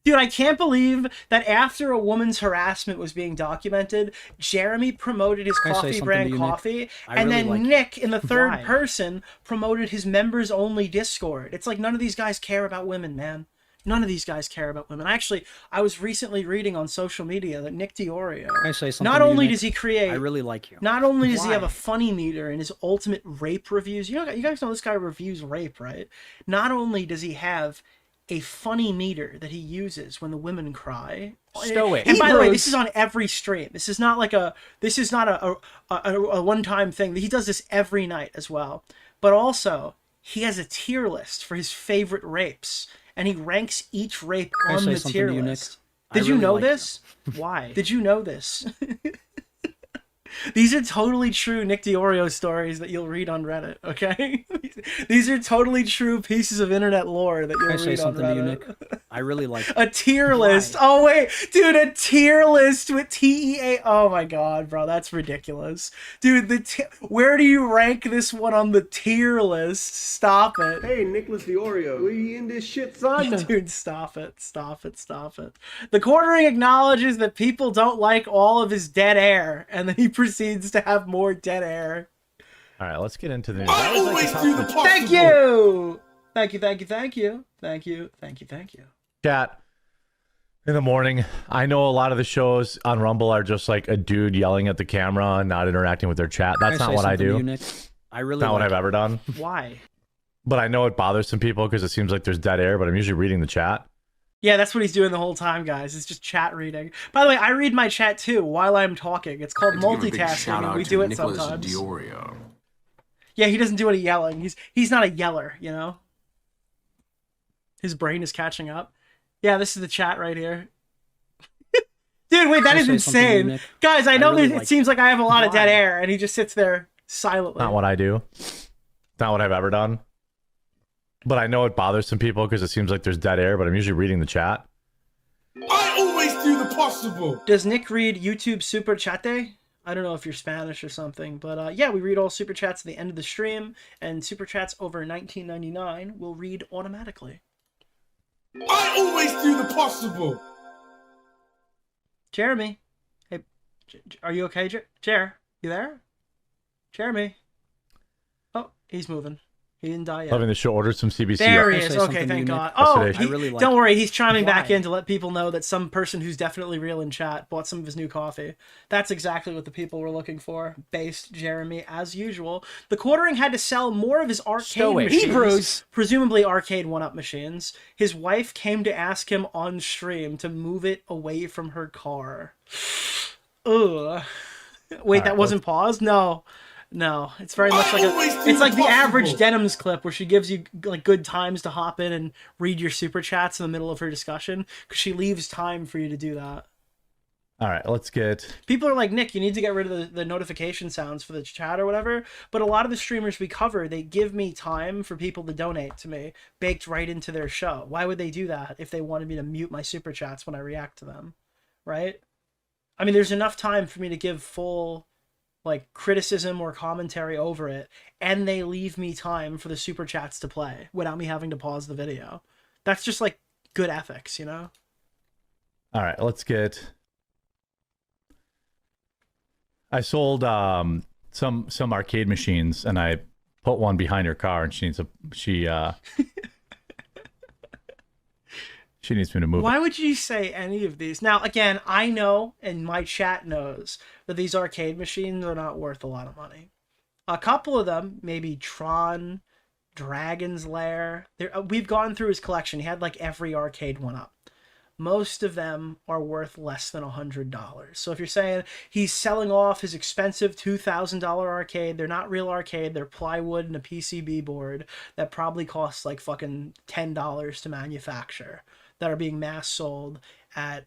Dude, I can't believe that after a woman's harassment was being documented, Jeremy promoted his coffee brand coffee, and then Nick, in the third person, promoted his members-only Discord. It's like none of these guys care about women, man. None of these guys care about women. Actually, I was recently reading on social media that Nick DeOrio, Can I say something not to you, only Nick? does he create, I really like you. not only does he have a funny meter in his ultimate rape reviews, you guys know this guy reviews rape, right? Not only does he have a funny meter that he uses when the women cry. Stoic. And by the way, this is on every stream. This is not a one-time thing. He does this every night as well. But also, he has a tier list for his favorite rapes, and he ranks each rape on the tier list. Did you know this? Why? Did you know this? These are totally true Nick DeOrio stories that you'll read on Reddit, okay? These are totally true pieces of internet lore that you'll read on Reddit. Can I say something to you, Nick? I really like a tier list. Oh wait, dude, a tier list with TEA. Oh my god, bro, that's ridiculous, dude. Where do you rank this one on the tier list? Stop it. Hey, Nicholas DeOrio, we in this shit, son? Dude, stop it, stop it, stop it. The Quartering acknowledges that people don't like all of his dead air, and then he proceeds to have more dead air. All right, let's get into the news. I always do the possible. Thank you. Thank you, thank you, thank you. Thank you, thank you, thank you. Chat in the morning. I know a lot of the shows on Rumble are just like a dude yelling at the camera and not interacting with their chat. That's not what I do. I really not what I've ever done. Why? But I know it bothers some people because it seems like there's dead air, but I'm usually reading the chat. Yeah, that's what he's doing the whole time, guys. It's just chat reading. By the way, I read my chat too while I'm talking. It's called multitasking, and we do it Nicholas sometimes. DeOrio. Yeah, he doesn't do any yelling. He's not a yeller, you know? His brain is catching up. Yeah, this is the chat right here. Dude, wait, that is insane. Guys, I know it seems like I have a lot of dead air, and he just sits there silently. Not what I do. Not what I've ever done. But I know it bothers some people because it seems like there's dead air, but I'm usually reading the chat. I always do the possible. Does Nick read YouTube Super Chate? I don't know if you're Spanish or something, but yeah, we read all Super Chats at the end of the stream, and Super Chats over $19.99 will read automatically. I always do the possible. Jeremy, hey, are you okay, Jer? You there? Jeremy? Oh, he's moving. He didn't die yet. Loving the show. Ordered some CBC. There he is. Okay, thank God. Oh, don't worry. He's chiming back in to let people know that some person who's definitely real in chat bought some of his new coffee. That's exactly what the people were looking for. Based Jeremy, as usual. The Quartering had to sell more of his arcade machines. Hebrews. Presumably arcade 1-up machines. His wife came to ask him on stream to move it away from her car. Ugh. Wait, that wasn't paused? No. No, it's very much like it's like the average Denims clip where she gives you like good times to hop in and read your super chats in the middle of her discussion because she leaves time for you to do that. All right, let's get... People are like, Nick, you need to get rid of the notification sounds for the chat or whatever, but a lot of the streamers we cover, they give me time for people to donate to me, baked right into their show. Why would they do that if they wanted me to mute my super chats when I react to them, right? I mean, there's enough time for me to give full... like criticism or commentary over it, and they leave me time for the super chats to play without me having to pause the video. That's just like good ethics, you know? All right, let's get... I sold some arcade machines, and I put one behind her car, and she needs she needs me to move. Why would you say any of these? Now, again, I know, and my chat knows, that these arcade machines are not worth a lot of money. A couple of them, maybe Tron, Dragon's Lair. We've gone through his collection. He had like every arcade 1-up. Most of them are worth less than $100. So if you're saying he's selling off his expensive $2,000 arcade, they're not real arcade, they're plywood and a PCB board that probably costs like fucking $10 to manufacture, that are being mass sold at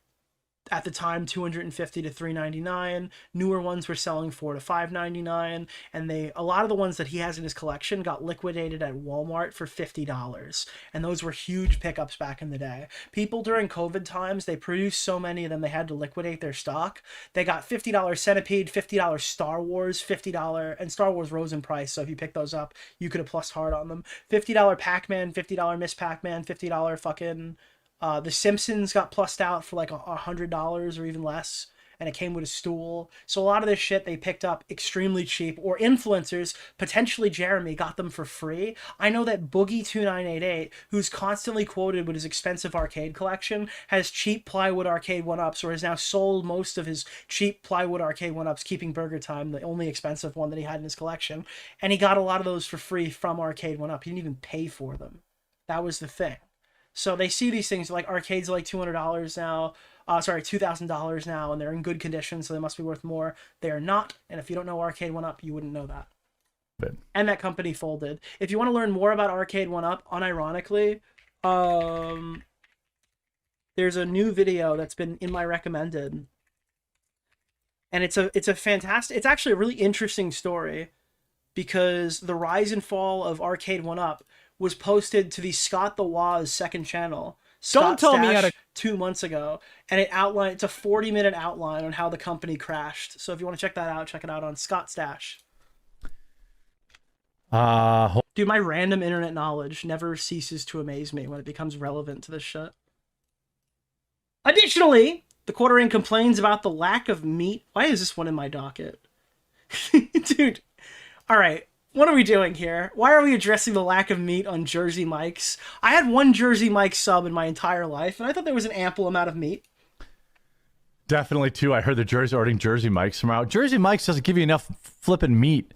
the time $250 to $399. Newer ones were selling $4 to $599, and a lot of the ones that he has in his collection got liquidated at Walmart for $50, and those were huge pickups back in the day. People during COVID times, they produced so many of them they had to liquidate their stock. They got $50 Centipede, $50 Star Wars, $50, and Star Wars rose in price, so if you pick those up, you could have plus hard on them. $50 Pac-Man, $50 Miss Pac-Man, $50 fucking... The Simpsons got plussed out for like $100 or even less, and it came with a stool. So a lot of this shit they picked up extremely cheap, or influencers, potentially Jeremy, got them for free. I know that Boogie2988, who's constantly quoted with his expensive arcade collection, has cheap plywood arcade 1-ups, or has now sold most of his cheap plywood arcade 1-ups, keeping Burger Time, the only expensive one that he had in his collection. And he got a lot of those for free from arcade 1-up. He didn't even pay for them. That was the thing. So they see these things like arcades are like $200 now, $2,000 now, and they're in good condition, so they must be worth more. They are not, and if you don't know Arcade 1-Up, you wouldn't know that. And that company folded. If you want to learn more about Arcade 1-Up, unironically, there's a new video that's been in my recommended, and it's a fantastic, it's actually a really interesting story, because the rise and fall of Arcade 1-Up was posted to the Scott the Waz second channel. Scott tell me Stash how to- 2 months ago, and it's a 40-minute outline on how the company crashed. So if you want to check that out, check it out on Scott Stash. Dude, my random internet knowledge never ceases to amaze me when it becomes relevant to this shit. Additionally, TheQuartering complains about the lack of meat. Why is this one in my docket? Dude, all right. What are we doing here? Why are we addressing the lack of meat on Jersey Mike's? I had one Jersey Mike's sub in my entire life, and I thought there was an ample amount of meat. Definitely, too. I heard the ordering Jersey Mike's from out. Jersey Mike's doesn't give you enough flipping meat.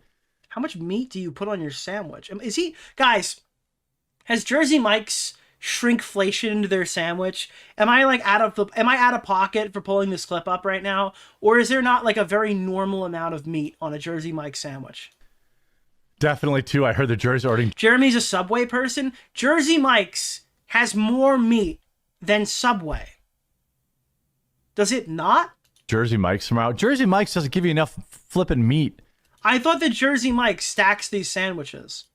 How much meat do you put on your sandwich? Is he... Guys, has Jersey Mike's shrinkflationed their sandwich? Am I out of pocket for pulling this clip up right now? Or is there not like a very normal amount of meat on a Jersey Mike's sandwich? Definitely, too. I heard the ordering. Jeremy's a Subway person. Jersey Mike's has more meat than Subway. Does it not? Jersey Mike's from out. Jersey Mike's doesn't give you enough flipping meat. I thought that Jersey Mike's stacks these sandwiches.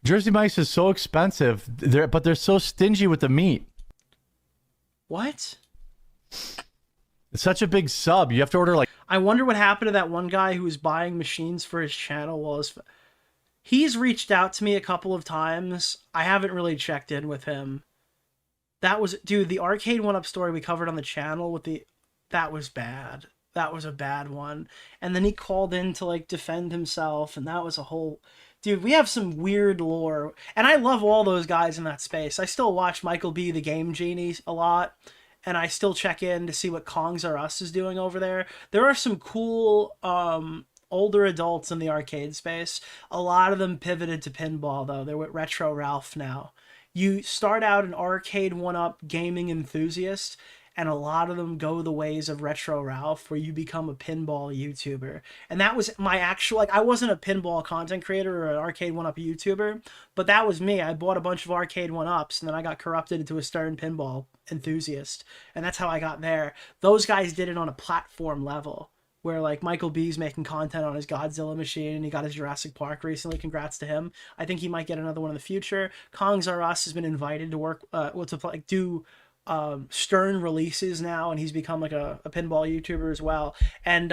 Jersey Mike's is so expensive, but they're so stingy with the meat. What? It's such a big sub. You have to order like... I wonder what happened to that one guy who was buying machines for his channel while he's reached out to me a couple of times. I haven't really checked in with him. That was... Dude, the arcade one-up story we covered on the channel with the... That was bad. That was a bad one. And then he called in to like defend himself, and that was a whole... Dude, we have some weird lore. And I love all those guys in that space. I still watch Michael B. the Game Genie a lot, and I still check in to see what Kongs R Us is doing over there. There are some cool older adults in the arcade space. A lot of them pivoted to pinball, though. They're with Retro Ralph now. You start out an arcade one-up gaming enthusiast, and a lot of them go the ways of Retro Ralph, where you become a pinball YouTuber. And that was my actual... Like, I wasn't a pinball content creator or an arcade one-up YouTuber, but that was me. I bought a bunch of arcade one-ups, and then I got corrupted into a stern pinball enthusiast. And that's how I got there. Those guys did it on a platform level, where, like, Michael B's making content on his Godzilla machine, and he got his Jurassic Park recently. Congrats to him. I think he might get another one in the future. Kongs R Us has been invited to work... do... stern releases now, and he's become like a pinball YouTuber as well. And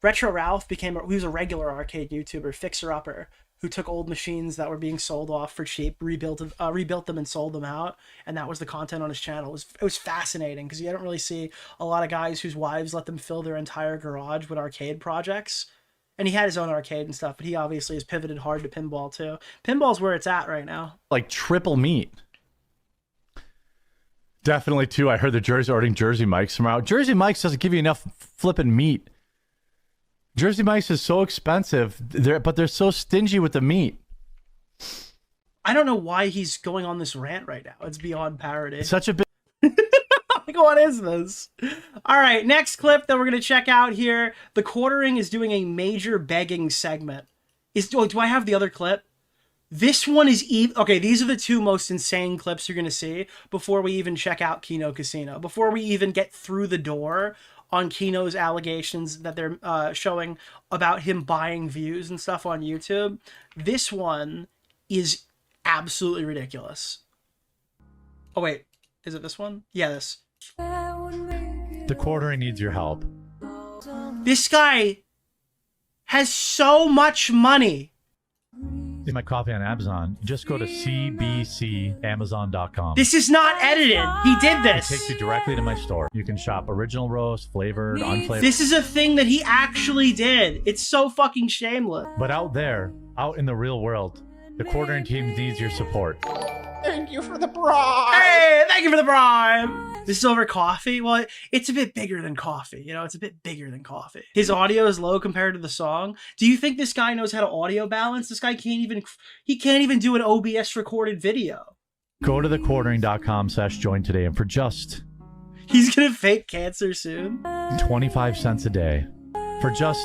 Retro Ralph he was a regular arcade YouTuber, fixer-upper, who took old machines that were being sold off for cheap, rebuilt them and sold them out, and that was the content on his channel. It was fascinating, because you don't really see a lot of guys whose wives let them fill their entire garage with arcade projects. And he had his own arcade and stuff, but he obviously has pivoted hard to pinball too. Pinball's where it's at right now. Like triple meat. Definitely, too. I heard the ordering Jersey Mike's from out. Jersey Mike's doesn't give you enough flipping meat. Jersey Mike's is so expensive, but they're so stingy with the meat. I don't know why he's going on this rant right now. It's beyond parody. It's such a big... Like, what is this? All right, next clip that we're going to check out here. TheQuartering is doing a major begging segment. Do I have the other clip? This one is okay, these are the two most insane clips you're going to see before we even check out Kino Casino. Before we even get through the door on Kino's allegations that they're showing about him buying views and stuff on YouTube. This one is absolutely ridiculous. Oh, wait. Is it this one? Yeah, this. TheQuartering needs your help. This guy has so much money. See my coffee on Amazon. Just go to cbcamazon.com. This is not edited. He did this. It takes you directly to my store. You can shop original roast, flavored, unflavored. This is a thing that he actually did. It's so fucking shameless. But out there, out in the real world, the TheQuartering team needs your support. Thank you for the bribe. Hey, thank you for the bribe. This is over coffee? Well, it's a bit bigger than coffee. You know, it's a bit bigger than coffee. His audio is low compared to the song. Do you think this guy knows how to audio balance? This guy can't even do an OBS recorded video. Go to thequartering.com/join today, and for just... He's gonna fake cancer soon. 25 cents a day. For just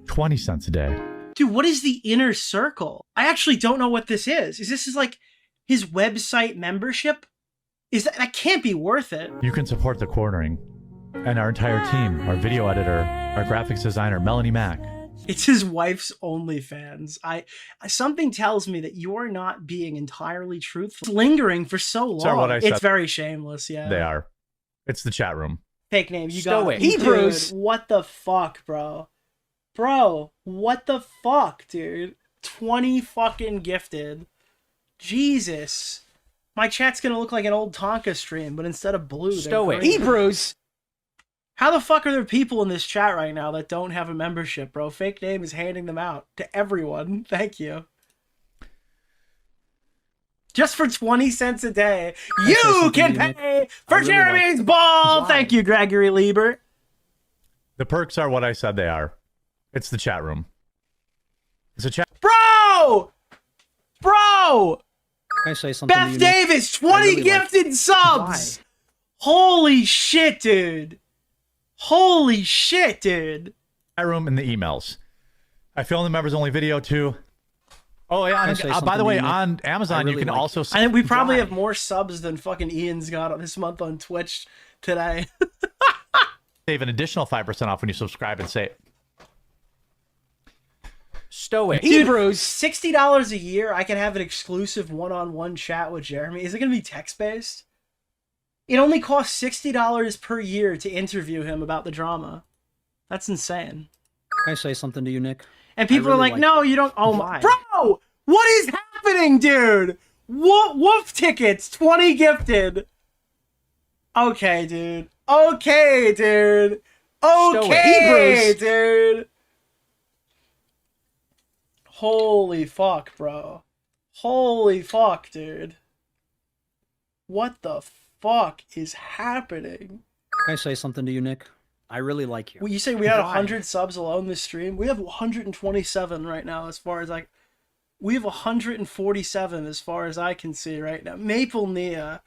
20 cents a day. Dude, what is the inner circle? I actually don't know what this is. Is this like his website membership? That can't be worth it. You can support TheQuartering and our entire team, our video editor, our graphics designer, Melanie Mack, It's his wife's OnlyFans. Something tells me that you're not being entirely truthful. Lingering for so long. Sorry, what I said. It's very shameless, yeah. They are. It's the chat room. Fake name, you Stoic. got it. Hebrews. Dude, what the fuck, bro? Bro, what the fuck, dude? 20 fucking gifted. Jesus. My chat's gonna look like an old Tonka stream, but instead of blue, they're Stoic. green. Hebrews. How the fuck are there people in this chat right now that don't have a membership, bro? Fake name is handing them out to everyone. Thank you. Just for 20 cents a day, you can pay for Jeremy's ball. Thank you, Gregory Lieber. The perks are what I said they are. It's the chat room. It's a chat. Bro! Bro! Can I say something? Beth Davis, 20 gifted subs. Holy shit, dude. Holy shit, dude. Chat room and the emails. I filmed the members only video too. Oh yeah, by the way, on Amazon you can also. I think we probably have more subs than fucking Ian's got this month on Twitch today. Save an additional 5% off when you subscribe and say. Stoic. Dude, Hebrews. $60 a year, I can have an exclusive one-on-one chat with Jeremy. Is it going to be text-based? It only costs $60 per year to interview him about the drama. That's insane. Can I say something to you, Nick? And people are like, no, you don't. Oh my. Bro, what is happening, dude? Woof tickets, 20 gifted. Okay, dude. Okay, dude. Okay, dude. Holy fuck, bro. Holy fuck, dude. What the fuck is happening? Can I say something to you, Nick? I really like you. Well, you say we had 100 subs alone this stream? We have 127 right now as far as we have 147 as far as I can see right now. Maple Nia,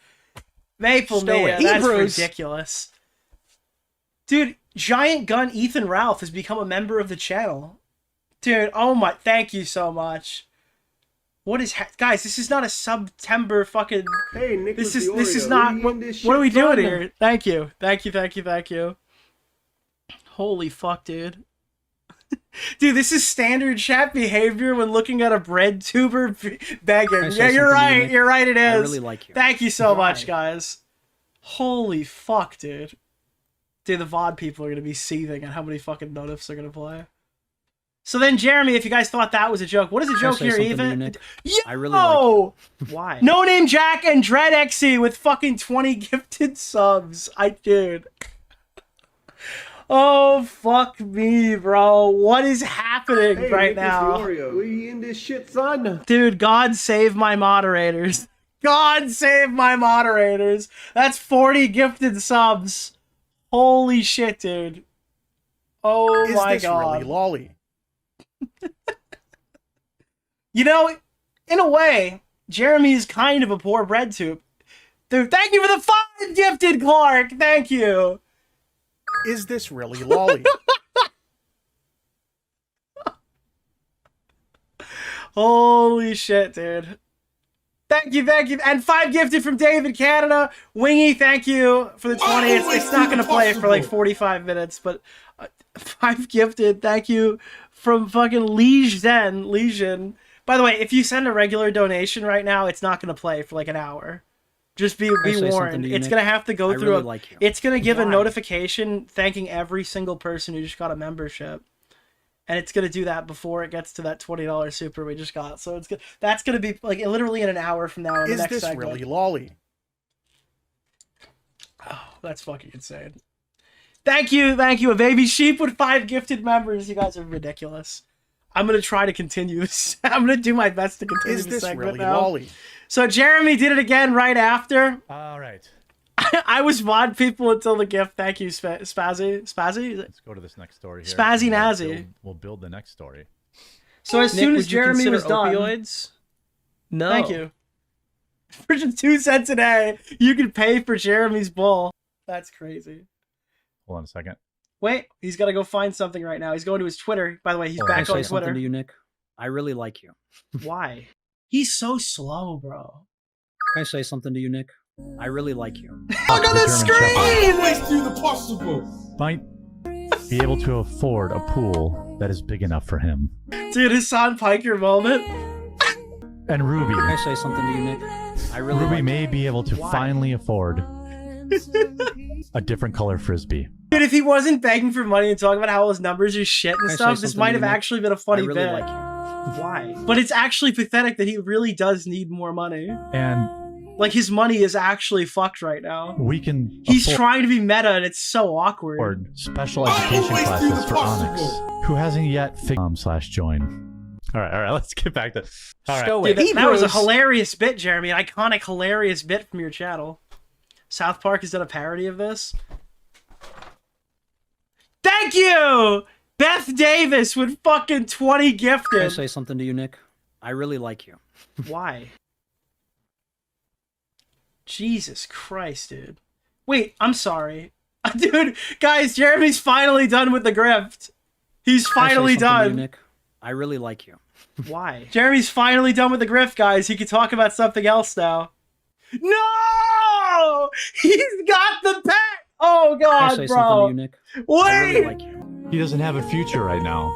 that's ridiculous. Dude, Giant Gun Ethan Ralph has become a member of the channel. Dude, oh my, thank you so much. What is, guys, this is not a September fucking, hey, Nicholas DeOrio, this is not, what are we doing here? Thank you. Holy fuck, dude. Dude, this is standard chat behavior when looking at a bread tuber begging. Yeah, you're right. You're right, it is. I really like you. Thank you so much, guys. Holy fuck, dude. Dude, the VOD people are going to be seething at how many fucking notifs are going to play. So then, Jeremy, if you guys thought that was a joke, what is a joke here, even? Yo! I really like you. Why? No Name Jack and Dread XE with fucking 20 gifted subs. Dude. Oh, fuck me, bro. What is happening right now? We in this shit, son. Dude, God save my moderators. God save my moderators. That's 40 gifted subs. Holy shit, dude. Oh my God. Is this really lolly? You know, in a way, Jeremy's kind of a poor bread tube. Dude, thank you for the 5 gifted, Clark. Thank you. Is this really lolly? Holy shit, dude. Thank you. And 5 gifted from David Canada. Wingy, thank you for the 20. It's not going to play for like 45 minutes, but 5 gifted. Thank you from fucking Legion. By the way, if you send a regular donation right now, it's not going to play for like an hour. Just be warned. It's going to have to go through it's going to give a notification thanking every single person who just got a membership. And it's going to do that before it gets to that $20 super we just got. So that's going to be like literally in an hour from now in the next segment. Is this really lolly? Oh, that's fucking insane. Thank you, a baby sheep with 5 gifted members. You guys are ridiculous. I'm going to try to continue this. I'm going to do my best to continue this segment really now. lolly? So Jeremy did it again right after. All right. I was mod people until the gift. Thank you, Spazzy. Let's go to this next story here. Spazzy Nazi. We'll build the next story. So as soon as Jeremy was done, opioids? No. Thank you. For just 2 cents a day, you can pay for Jeremy's bull. That's crazy. Hold on a second. Wait, he's got to go find something right now. He's going to his Twitter. By the way, he's back on Twitter. Can I say Twitter. something to you, Nick? I really like you. Why? He's so slow, bro. Can I say something to you, Nick? I really like you. Look on the screen! Always do the possible. Bite. be able to afford a pool that is big enough for him. Dude, Hassan Piker moment. And Ruby. Can I say something to you, Nick? I really Ruby like may be able to finally afford a different color frisbee. Dude, if he wasn't begging for money and talking about how his numbers are shit and Can I stuff, say this something might to have you, Nick? actually been a funny I really bit. like you. Why? But it's actually pathetic that he really does need more money. And like his money is actually fucked right now. we can He's trying to be meta and it's so awkward. afford special education classes for Onyx, who hasn't yet figured /join. All right, let's get back to all right. Dude, that was a hilarious bit, Jeremy. An iconic, hilarious bit from your channel. South Park has done a parody of this. Thank you! Beth Davis with fucking 20 gifted. Can I say something to you, Nick? I really like you. Why? Jesus Christ, dude. Wait, I'm sorry. Dude, guys, Jeremy's finally done with the grift. He's finally Can I say something to you, done. Nick? I really like you. Why? Jeremy's finally done with the grift, guys. He can talk about something else now. No! He's got the pet! Oh, God, Can I say bro. something to you, Nick? Wait! I really like you. He doesn't have a future right now.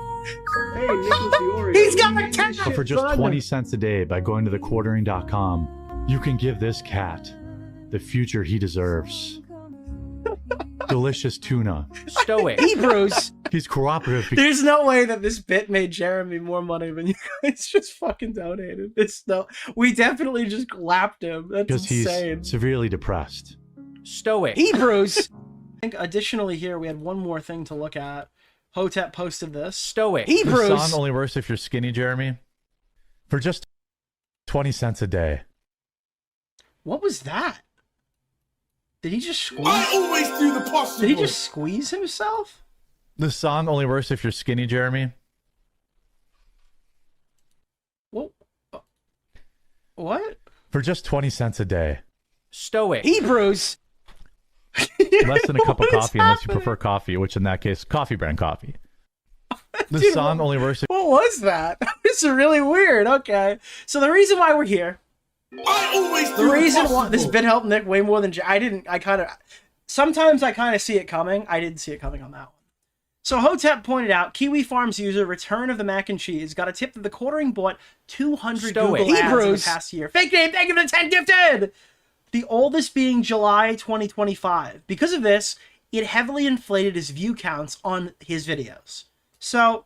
Hey, Nicholas DeOrio. He's got a cat! But for just 20 cents a day by going to TheQuartering.com, you can give this cat the future he deserves. Delicious tuna. Stoic. Hebrews. He's cooperative. There's no way that this bit made Jeremy more money than you guys just fucking donated. We definitely just clapped him. That's because insane. he's severely depressed. Stoic. Hebrews. I think additionally here we had one more thing to look at. Hotep posted this. Stoic. Hebrews. The song only works if you're skinny, Jeremy. For just 20 cents a day. What was that? Did he just squeeze? I always do the possible. Did he just squeeze himself? The song only works if you're skinny, Jeremy. What? For just 20 cents a day. Stoic. Hebrews. Less than a cup of coffee unless you prefer coffee, which in that case, coffee brand coffee. The Dude, song only works if What was that? It's really weird. Okay. So the reason why we're here. I always do The reason why possible. this bit helped Nick way more than sometimes I kind of see it coming. I didn't see it coming on that one. So Hotep pointed out, Kiwi Farms user Return of the Mac and Cheese got a tip that TheQuartering bought 200 Stoic. Google ads in the Hebrews. past year. Fake name, thank you for the 10 gifted! The oldest being July 2025. Because of this, it heavily inflated his view counts on his videos. So,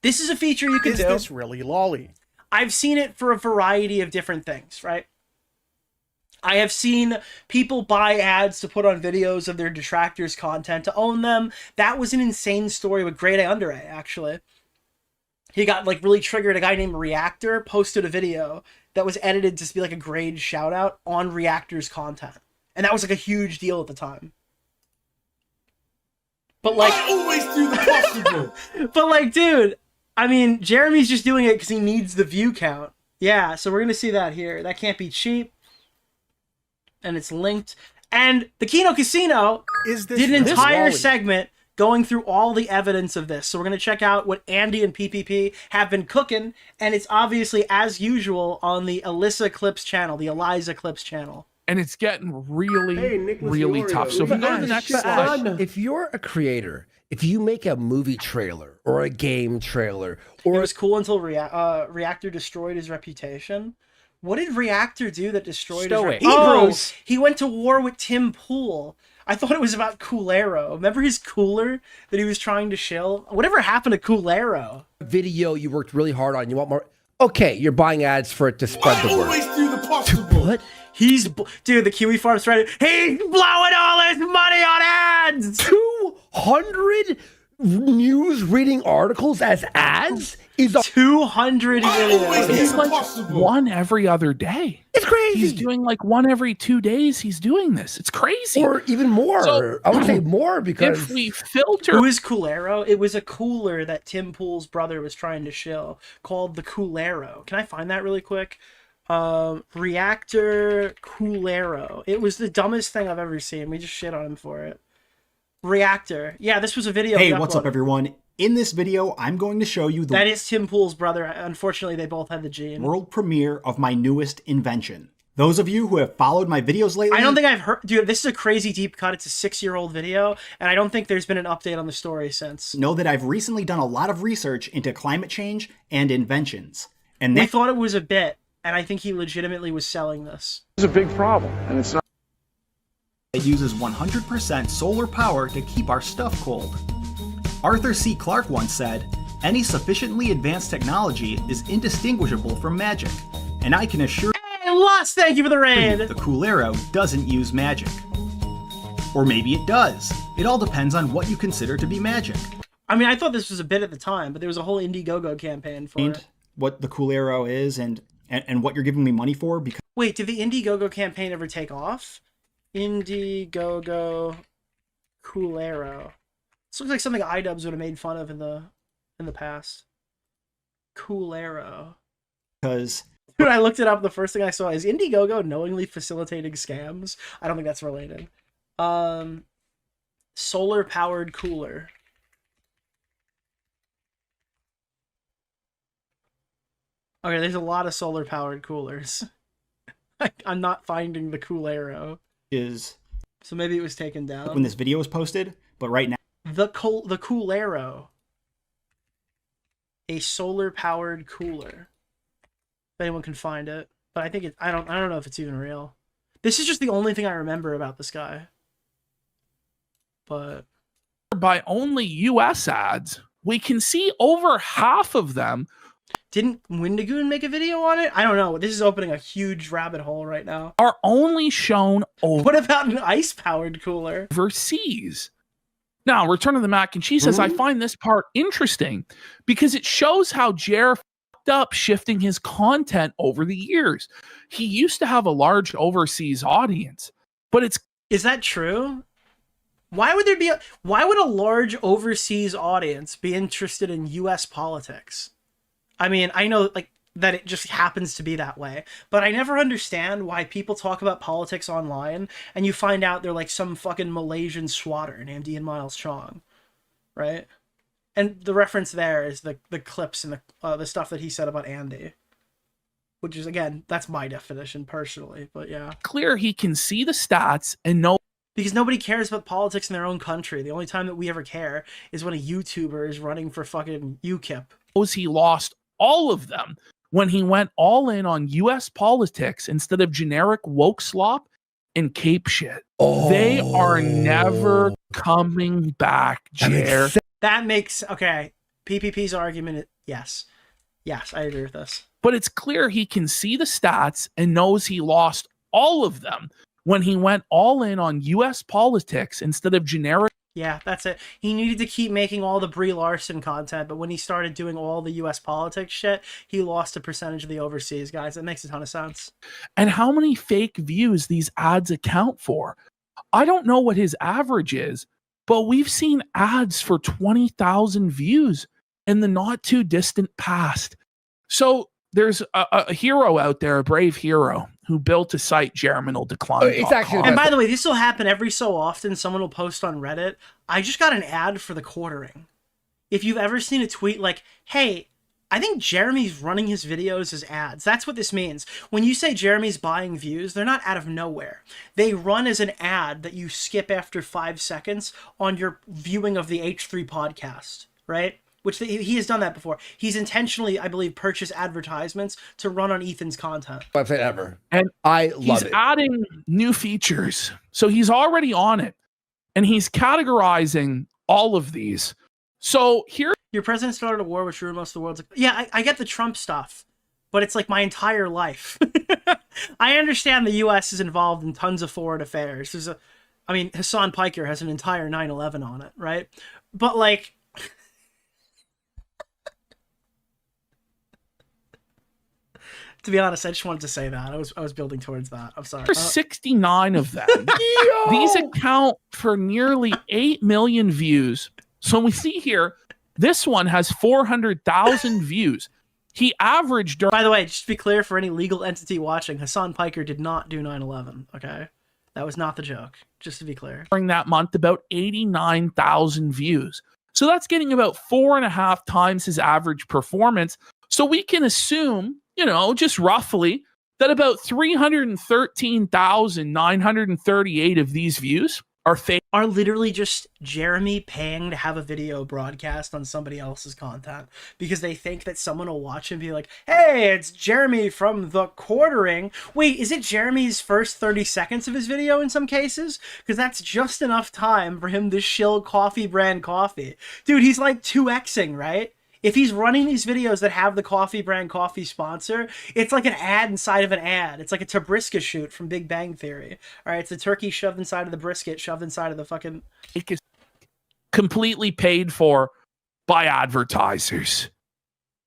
this is a feature you can do. Is this really lolly? I've seen it for a variety of different things, right? I have seen people buy ads to put on videos of their detractors' content to own them. That was an insane story with Grade A Under A, actually. He got like really triggered. A guy named Reactor posted a video that was edited to be like a grade shout out on Reactor's content. And that was like a huge deal at the time. But like, I always do the possible. but like, dude, I mean, Jeremy's just doing it because he needs the view count. Yeah, so we're going to see that here. That can't be cheap. And it's linked. And the Kino Casino did an entire segment going through all the evidence of this. So we're going to check out what Andy and PPP have been cooking. And it's obviously, as usual, on the Alyssa Clips channel, the Eliza Clips channel. And it's getting really, really DeOrio, tough. So if you go to the next slide. If you're a creator, if you make a movie trailer or a game trailer, or it was cool until Reactor destroyed his reputation. What did Reactor do that destroyed his reputation? Oh, he went to war with Tim Pool. I thought it was about Coolero. Remember his cooler that he was trying to shill? Whatever happened to Coolero? video you worked really hard on, you want more. Okay, you're buying ads for it to spread the word. I always do the possible. What? Dude, the Kiwi Farms thread. He's blowing all his money on ads. 200 news reading articles as ads is 200 videos. It's like one every other day. It's crazy. He's doing like one every 2 days. He's doing this. It's crazy. Or even more. So, I would say more because if we filter, who is Coolero? It was a cooler that Tim Pool's brother was trying to shill called the Coolero. Can I find that really quick? Reactor Coolero. It was the dumbest thing I've ever seen. We just shit on him for it. Reactor. Yeah, this was a video. Hey, what's up, everyone? In this video, I'm going to show you the that is Tim Pool's brother. Unfortunately, they both had the gene. world premiere of my newest invention. Those of you who have followed my videos lately... I don't think I've heard... Dude, this is a crazy deep cut. It's a 6-year-old video, and I don't think there's been an update on the story since. Know that I've recently done a lot of research into climate change and inventions. And we thought it was a bit, and I think he legitimately was selling this. It's a big problem, and it's not... It uses 100% solar power to keep our stuff cold. Arthur C. Clarke once said, "Any sufficiently advanced technology is indistinguishable from magic, and I can assure Lots, thank you for the raid. The Coolero doesn't use magic. Or maybe it does. It all depends on what you consider to be magic." I mean, I thought this was a bit at the time, but there was a whole Indiegogo campaign for it. What the Coolero is and what you're giving me money for. Because wait, did the Indiegogo campaign ever take off? Indiegogo Coolero. This looks like something iDubbbz would have made fun of in the past. Coolero. Because when I looked it up, the first thing I saw is Indiegogo knowingly facilitating scams. I don't think that's related. Solar powered cooler. Okay, there's a lot of solar powered coolers. I'm not finding the Coolero. So maybe it was taken down when this video was posted, but right now the Coolero. A solar powered cooler. If anyone can find it, but I think I don't know if it's even real. This is just the only thing I remember about this guy. But by only US ads, we can see over half of them. Didn't Windigoon make a video on it? I don't know. This is opening a huge rabbit hole right now. Are only shown over. What about an ice powered cooler? Overseas. Now, Return of the Mac and Cheese says, I find this part interesting because it shows how Jer up shifting his content over the years. He used to have a large overseas audience, but is that true? Why would a large overseas audience be interested in US politics? I mean, I know like that it just happens to be that way, but I never understand why people talk about politics online and you find out they're like some fucking Malaysian swatter named Ian Miles Chong, right? And the reference there is the clips and the stuff that he said about Andy, which is, again, that's my definition personally, but yeah. Clear he can see the stats and know. Because nobody cares about politics in their own country. The only time that we ever care is when a YouTuber is running for fucking UKIP. He lost all of them when he went all in on US politics instead of generic woke slop and cape shit. They are never coming back, Jer. That makes, okay, PPP's argument, yes. Yes, I agree with this. But it's clear he can see the stats and knows he lost all of them when he went all in on US politics instead of generic. Yeah, that's it. He needed to keep making all the Brie Larson content, but when he started doing all the US politics shit, he lost a percentage of the overseas guys. That makes a ton of sense. And how many fake views these ads account for? I don't know what his average is, but we've seen ads for 20,000 views in the not too distant past. So there's a hero out there, a brave hero, who built a site, Germinal Decline. And by the way, this will happen every so often. Someone will post on Reddit, I just got an ad for TheQuartering. If you've ever seen a tweet like, hey, I think Jeremy's running his videos as ads. That's what this means. When you say Jeremy's buying views, they're not out of nowhere. They run as an ad that you skip after 5 seconds on your viewing of the H3 podcast, right? Which he has done that before. He's intentionally, I believe, purchased advertisements to run on Ethan's content. Website ever. And I love it. He's adding new features. So he's already on it. And he's categorizing all of these. So here... Your president started a war which ruined most of the world. Yeah, I get the Trump stuff, but it's like my entire life. I understand the U.S. is involved in tons of foreign affairs. Hassan Piker has an entire 9/11 on it, right? But like... To be honest, I just wanted to say that. I was building towards that. I'm sorry. There's 69 of them. These account for nearly 8 million views. So we see here, this one has 400,000 views. He averaged... By the way, just to be clear for any legal entity watching, Hassan Piker did not do 9/11, okay? That was not the joke, just to be clear. During that month, about 89,000 views. So that's getting about 4.5 times his average performance. So we can assume, just roughly, that about 313,938 of these views are fake. Are literally just Jeremy paying to have a video broadcast on somebody else's content because they think that someone will watch and be like, hey, it's Jeremy from TheQuartering. Wait, is it Jeremy's first 30 seconds of his video in some cases? Because that's just enough time for him to shill coffee brand coffee. Dude, he's like 2xing, right? If he's running these videos that have the coffee brand coffee sponsor, it's like an ad inside of an ad. It's like a Tabrisca shoot from Big Bang Theory. All right, it's a turkey shoved inside of the brisket, shoved inside of the fucking... It is completely paid for by advertisers.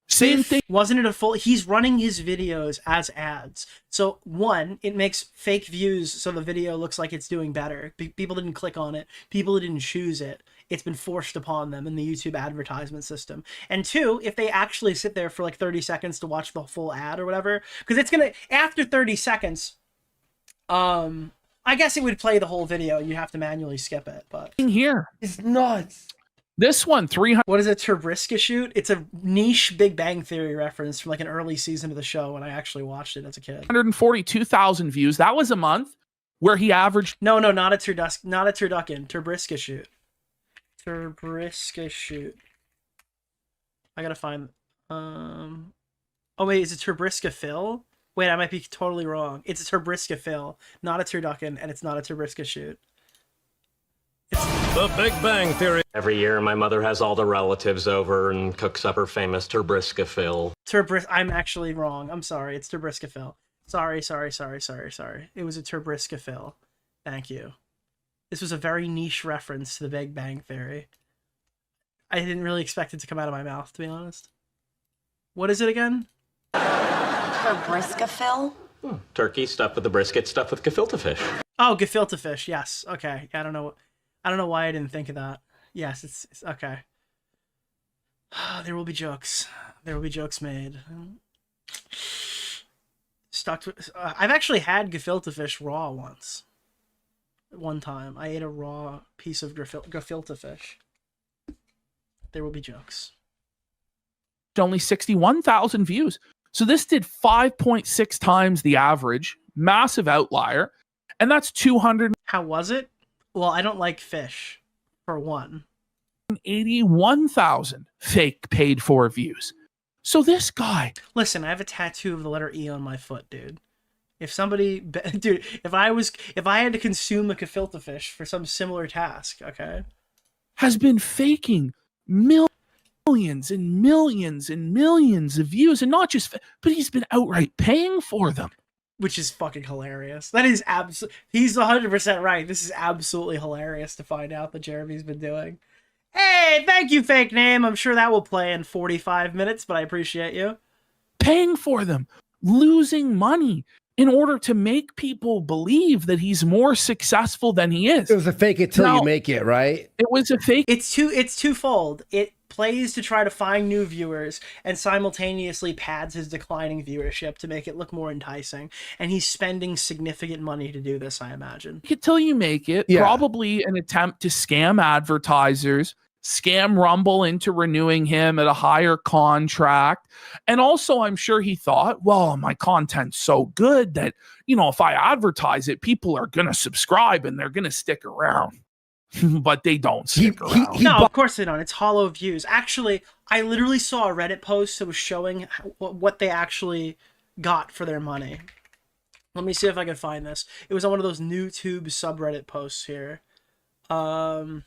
Same thing. Wasn't it a full... He's running his videos as ads. So, one, it makes fake views so the video looks like it's doing better. People didn't click on it. People didn't choose it. It's been forced upon them in the YouTube advertisement system. And two, if they actually sit there for like 30 seconds to watch the full ad or whatever, because it's going to... After 30 seconds, I guess it would play the whole video. You have to manually skip it, but... Here. It's nuts. This one, 300. What is a Tabrisca shoot? It's a niche Big Bang Theory reference from like an early season of the show when I actually watched it as a kid. 142,000 views. That was a month where he averaged. No, not a turducken. Tabrisca shoot. Tabrisca shoot. I gotta find. Oh wait, is it Tabrisca Phil? Wait, I might be totally wrong. It's a Tabrisca Phil, not a turducken, and it's not a Tabrisca shoot. The Big Bang Theory. Every year, my mother has all the relatives over and cooks up her famous Tabrisca Phil. I'm actually wrong. I'm sorry. It's Tabrisca Phil. Sorry. It was a Tabrisca Phil. Thank you. This was a very niche reference to the Big Bang Theory. I didn't really expect it to come out of my mouth, to be honest. What is it again? Tabrisca Phil? Turkey stuffed with the brisket, stuffed with gefilte fish. Oh, gefilte fish. Yes. Okay. I don't know why I didn't think of that. Yes, it's okay. There will be jokes. There will be jokes made. I've actually had gefilte fish raw once. One time, I ate a raw piece of gefilte fish. There will be jokes. Only 61,000 views. So this did 5.6 times the average. Massive outlier. And that's 200. How was it? Well, I don't like fish, for one. 81,000 fake paid for views. So this guy... Listen, I have a tattoo of the letter E on my foot, dude. If somebody... Dude, if I had to consume a gefilte fish for some similar task, okay? Has been faking millions and millions and millions of views. And not just... But he's been outright paying for them. Which is fucking hilarious. That is he's 100% right. This is absolutely hilarious to find out that Jeremy's been doing. Hey, thank you, fake name. I'm sure that will play in 45 minutes, but I appreciate you. Paying for them. Losing money in order to make people believe that he's more successful than he is. It was a fake it till you make it, right? It was a fake. It's twofold. It plays to try to find new viewers and simultaneously pads his declining viewership to make it look more enticing. And he's spending significant money to do this, I imagine. Till you make it. Yeah. Probably an attempt to scam advertisers, scam Rumble into renewing him at a higher contract. And also, I'm sure he thought, well, my content's so good that, if I advertise it, people are going to subscribe and they're going to stick around. But they don't stick around. No, of course they don't. It's hollow views. Actually, I literally saw a Reddit post that was showing what they actually got for their money. Let me see if I can find this. It was on one of those NewTube subreddit posts here. Fuck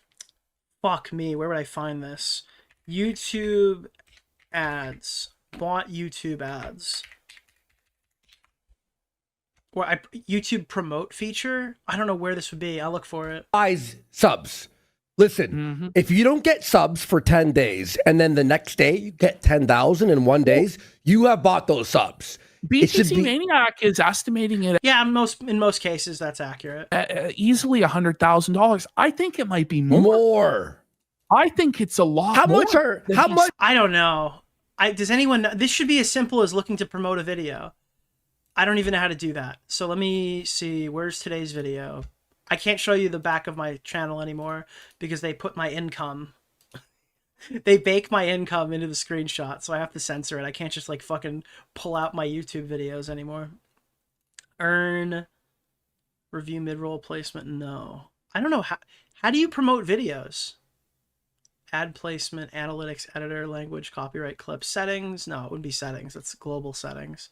me. Where would I find this? YouTube ads. Bought YouTube ads. Or YouTube promote feature? I don't know where this would be. I'll look for it. Subs. Listen, if you don't get subs for 10 days and then the next day you get 10,000 in 1 day, you have bought those subs. BTC Maniac is estimating it. Yeah, in most cases that's accurate. Easily $100,000. I think it might be more. I think it's a lot. How much? I don't know. Does anyone know? This should be as simple as looking to promote a video. I don't even know how to do that. So let me see. Where's today's video? I can't show you the back of my channel anymore because they put my income. They bake my income into the screenshot, so I have to censor it. I can't just like fucking pull out my YouTube videos anymore. Earn. Review mid-roll placement, no. I don't know, how do you promote videos? Ad placement, analytics, editor, language, copyright, clip, settings. No, it wouldn't be settings. That's global settings.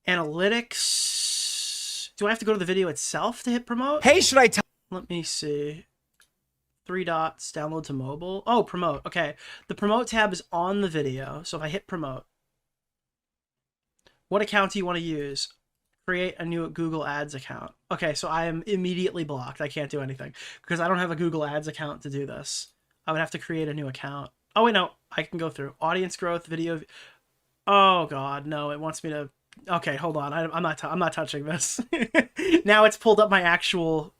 Analytics. Do I have to go to the video itself to hit promote? Hey, should I tell? Let me see. 3 dots, download to mobile. Oh, promote. Okay. The promote tab is on the video. So if I hit promote, what account do you want to use? Create a new Google Ads account. Okay, so I am immediately blocked. I can't do anything because I don't have a Google Ads account to do this. I would have to create a new account. Oh, wait, no. I can go through. Audience growth, video. Oh, God. No, it wants me to... Okay, hold on. I'm not touching this. Now it's pulled up my actual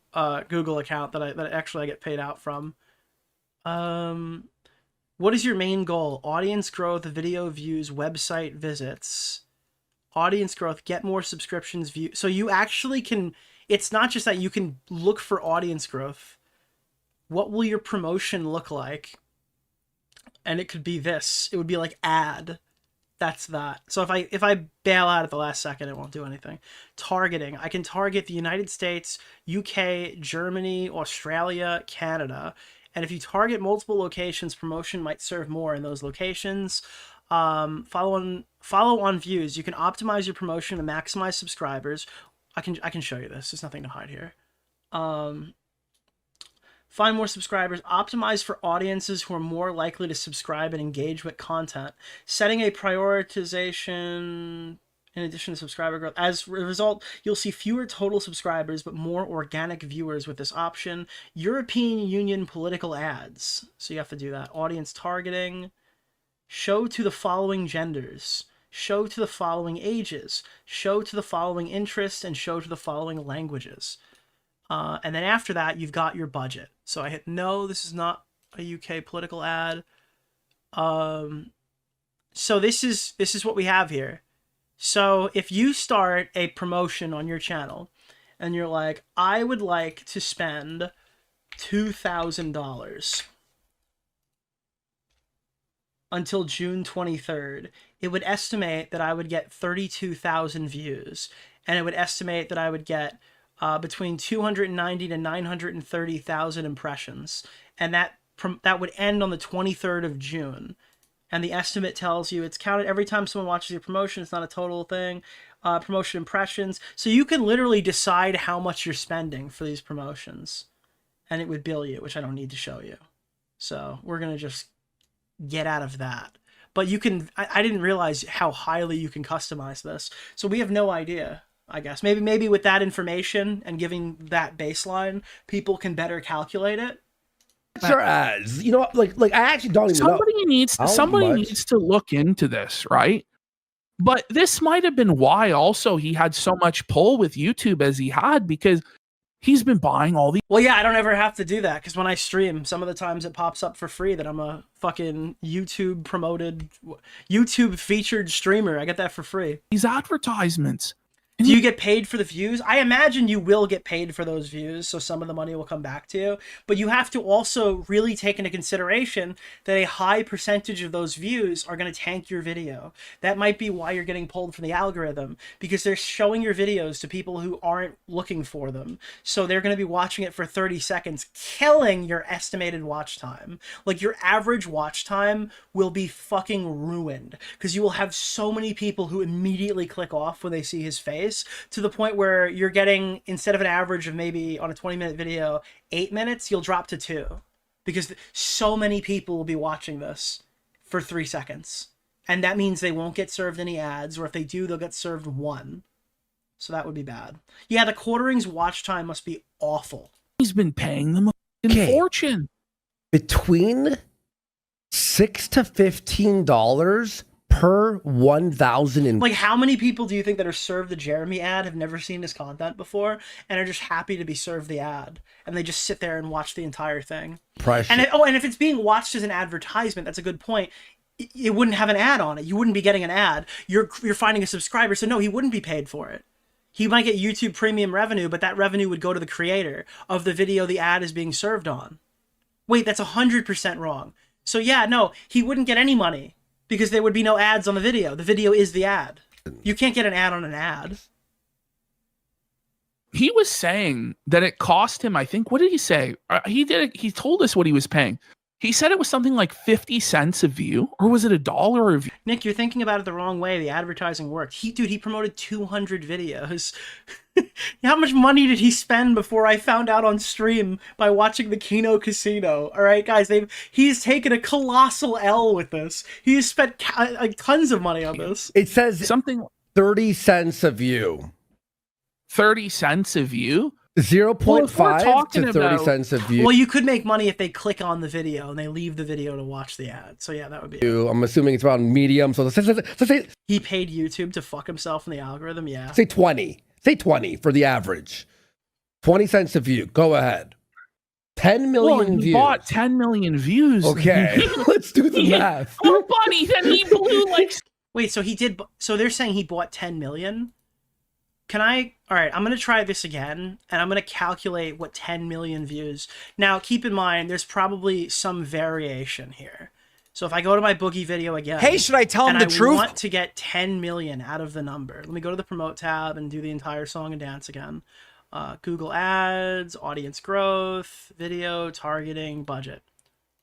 Google account that actually I get paid out from. What is your main goal? Audience growth, video views, website visits. Audience growth, get more subscriptions, view. So you actually can, it's not just that you can look for audience growth. What will your promotion look like? And it could be this. It would be like ad. That's that. So if I bail out at the last second, it won't do anything. Targeting. I can target the United States, UK, Germany, Australia, Canada. And if you target multiple locations, promotion might serve more in those locations. Follow on views. You can optimize your promotion to maximize subscribers. I can show you this. There's nothing to hide here. Find more subscribers. Optimize for audiences who are more likely to subscribe and engage with content. Setting a prioritization in addition to subscriber growth. As a result, you'll see fewer total subscribers, but more organic viewers with this option. European Union political ads. So you have to do that. Audience targeting. Show to the following genders. Show to the following ages. Show to the following interests, and show to the following languages. And then after that, you've got your budget. So I hit no, this is not a UK political ad. So this is what we have here. So if you start a promotion on your channel and you're like, I would like to spend $2,000 until June 23rd, it would estimate that I would get 32,000 views, and it would estimate that I would get between 290 to 930,000 impressions, and that would end on the 23rd of June. And the estimate tells you it's counted every time someone watches your promotion. It's not a total thing. Promotion impressions. So you can literally decide how much you're spending for these promotions, and it would bill you, which I don't need to show you. So we're going to just get out of that. But you can, I didn't realize how highly you can customize this. So we have no idea, I guess. Maybe with that information and giving that baseline, people can better calculate it. Sure as. You know, like I actually don't even know. Somebody needs to look into this, right? But this might have been why also he had so much pull with YouTube as he had, because he's been buying all these. Well, yeah, I don't ever have to do that because when I stream, some of the times it pops up for free that I'm a fucking YouTube promoted, YouTube featured streamer. I get that for free. These advertisements. Do you get paid for the views? I imagine you will get paid for those views, so some of the money will come back to you. But you have to also really take into consideration that a high percentage of those views are going to tank your video. That might be why you're getting pulled from the algorithm, because they're showing your videos to people who aren't looking for them. So they're going to be watching it for 30 seconds, killing your estimated watch time. Like, your average watch time will be fucking ruined, because you will have so many people who immediately click off when they see his face, to the point where you're getting, instead of an average of maybe on a 20-minute video 8 minutes, you'll drop to 2, because so many people will be watching this for 3 seconds, and that means they won't get served any ads, or if they do, they'll get served 1. So that would be bad. Yeah, TheQuartering's watch time must be awful. He's been paying them a fortune. Between $6 to $15 per 1,000. Like, how many people do you think that are served the Jeremy ad have never seen his content before and are just happy to be served the ad, and they just sit there and watch the entire thing? Pressure. And if it's being watched as an advertisement, that's a good point. It wouldn't have an ad on it. You wouldn't be getting an ad. You're finding a subscriber, so no, he wouldn't be paid for it. He might get YouTube premium revenue, but that revenue would go to the creator of the video the ad is being served on. Wait, that's 100% wrong. So yeah, no, he wouldn't get any money, because there would be no ads on the video. The video is the ad. You can't get an ad on an ad. he was saying that it cost him, I think, what did he say? He told us what he was paying. He said it was something like 50 cents a view, or was it $1 a view? Nick, you're thinking about it the wrong way. The advertising worked. He promoted 200 videos. How much money did he spend before I found out on stream by watching the Kino Casino? All right, guys, he's taken a colossal L with this. He has spent tons of money on this. It says something 30 cents a view. 30 cents a view? 0.5 to 30 cents a view. Well, you could make money if they click on the video and they leave the video to watch the ad. So yeah, that would be it. I'm assuming it's around medium. So let's say he paid YouTube to fuck himself in the algorithm. Yeah. Say 20. Say 20 for the average. 20 cents a view. Go ahead. 10 million views. Bought 10 million views. Okay, let's do the math. Oh, buddy, then he blew like. Wait, so he did. So they're saying he bought 10 million. Can I? All right, I'm going to try this again, and I'm going to calculate what 10 million views. Now, keep in mind, there's probably some variation here. So if I go to my Boogie video again... Hey, should I tell him the truth? I want to get 10 million out of the number. Let me go to the Promote tab and do the entire song and dance again. Google Ads, audience growth, video, targeting, budget.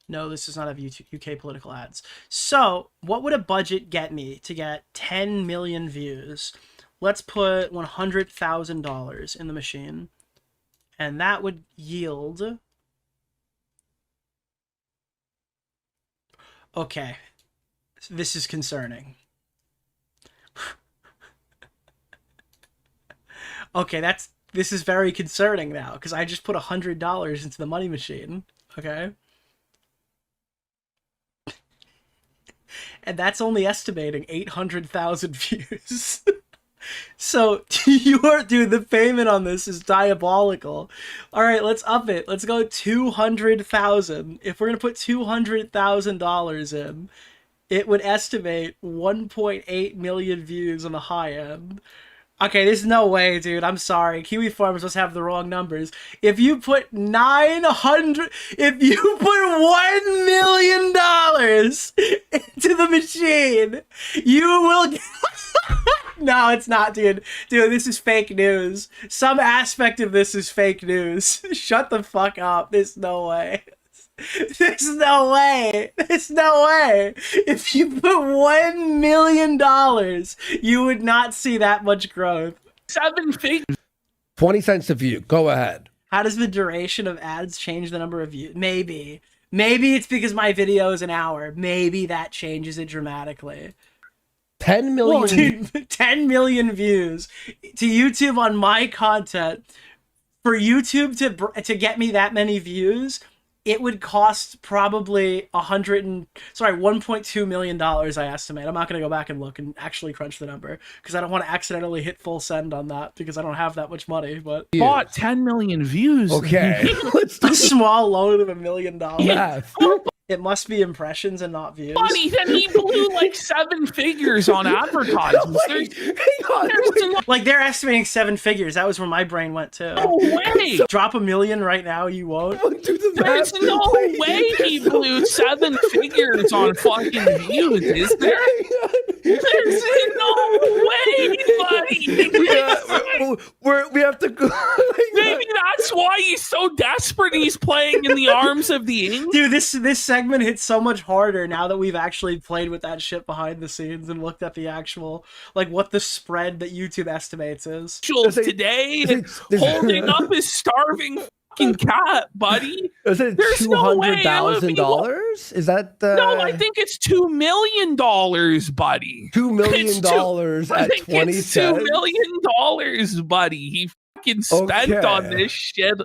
No, this does not have UK political ads. So what would a budget get me to get 10 million views? Let's put $100,000 in the machine, and that would yield... Okay, this is concerning. Okay, this is very concerning now, because I just put $100 into the money machine, okay? And that's only estimating 800,000 views. So, dude, the payment on this is diabolical. All right, let's up it. Let's go 200,000. If we're going to put $200,000 in, it would estimate 1.8 million views on the high end. Okay, there's no way, dude. I'm sorry. Kiwi Farmers must have the wrong numbers. If you put if you put $1 million into the machine, you will get... No, it's not, dude. Dude, this is fake news. Some aspect of this is fake news. Shut the fuck up. There's no way. There's no way. There's no way. If you put $1 million, you would not see that much growth. 7 figures. 20 cents a view. Go ahead. How does the duration of ads change the number of views? Maybe. Maybe it's because my video is an hour. Maybe that changes it dramatically. 10 million. Well, dude, 10 million views to YouTube on my content. For YouTube to get me that many views, it would cost probably $1.2 million, I estimate. I'm not going to go back and look and actually crunch the number because I don't want to accidentally hit full send on that because I don't have that much money. But bought 10 million views. Okay. A small loan of $1 million. Yeah. It must be impressions and not views. Buddy, then he blew like 7 figures on advertisements. Like they're estimating 7 figures. That was where my brain went too. No way! Drop $1 million right now, you won't. There's no way he blew 7 figures on fucking views, is there? There's no way, buddy. We have to go. Maybe that's why he's so desperate. He's playing in the arms of the ink. Dude, this segment hits so much harder now that we've actually played with that shit behind the scenes and looked at the actual, like, what the spread that YouTube estimates is. Today, holding up his starving fucking cat, buddy. Is it $200,000? Is that No, I think it's $2 million, buddy. $2 million at 20 cents. $2 million, buddy. He fucking spent on this shit.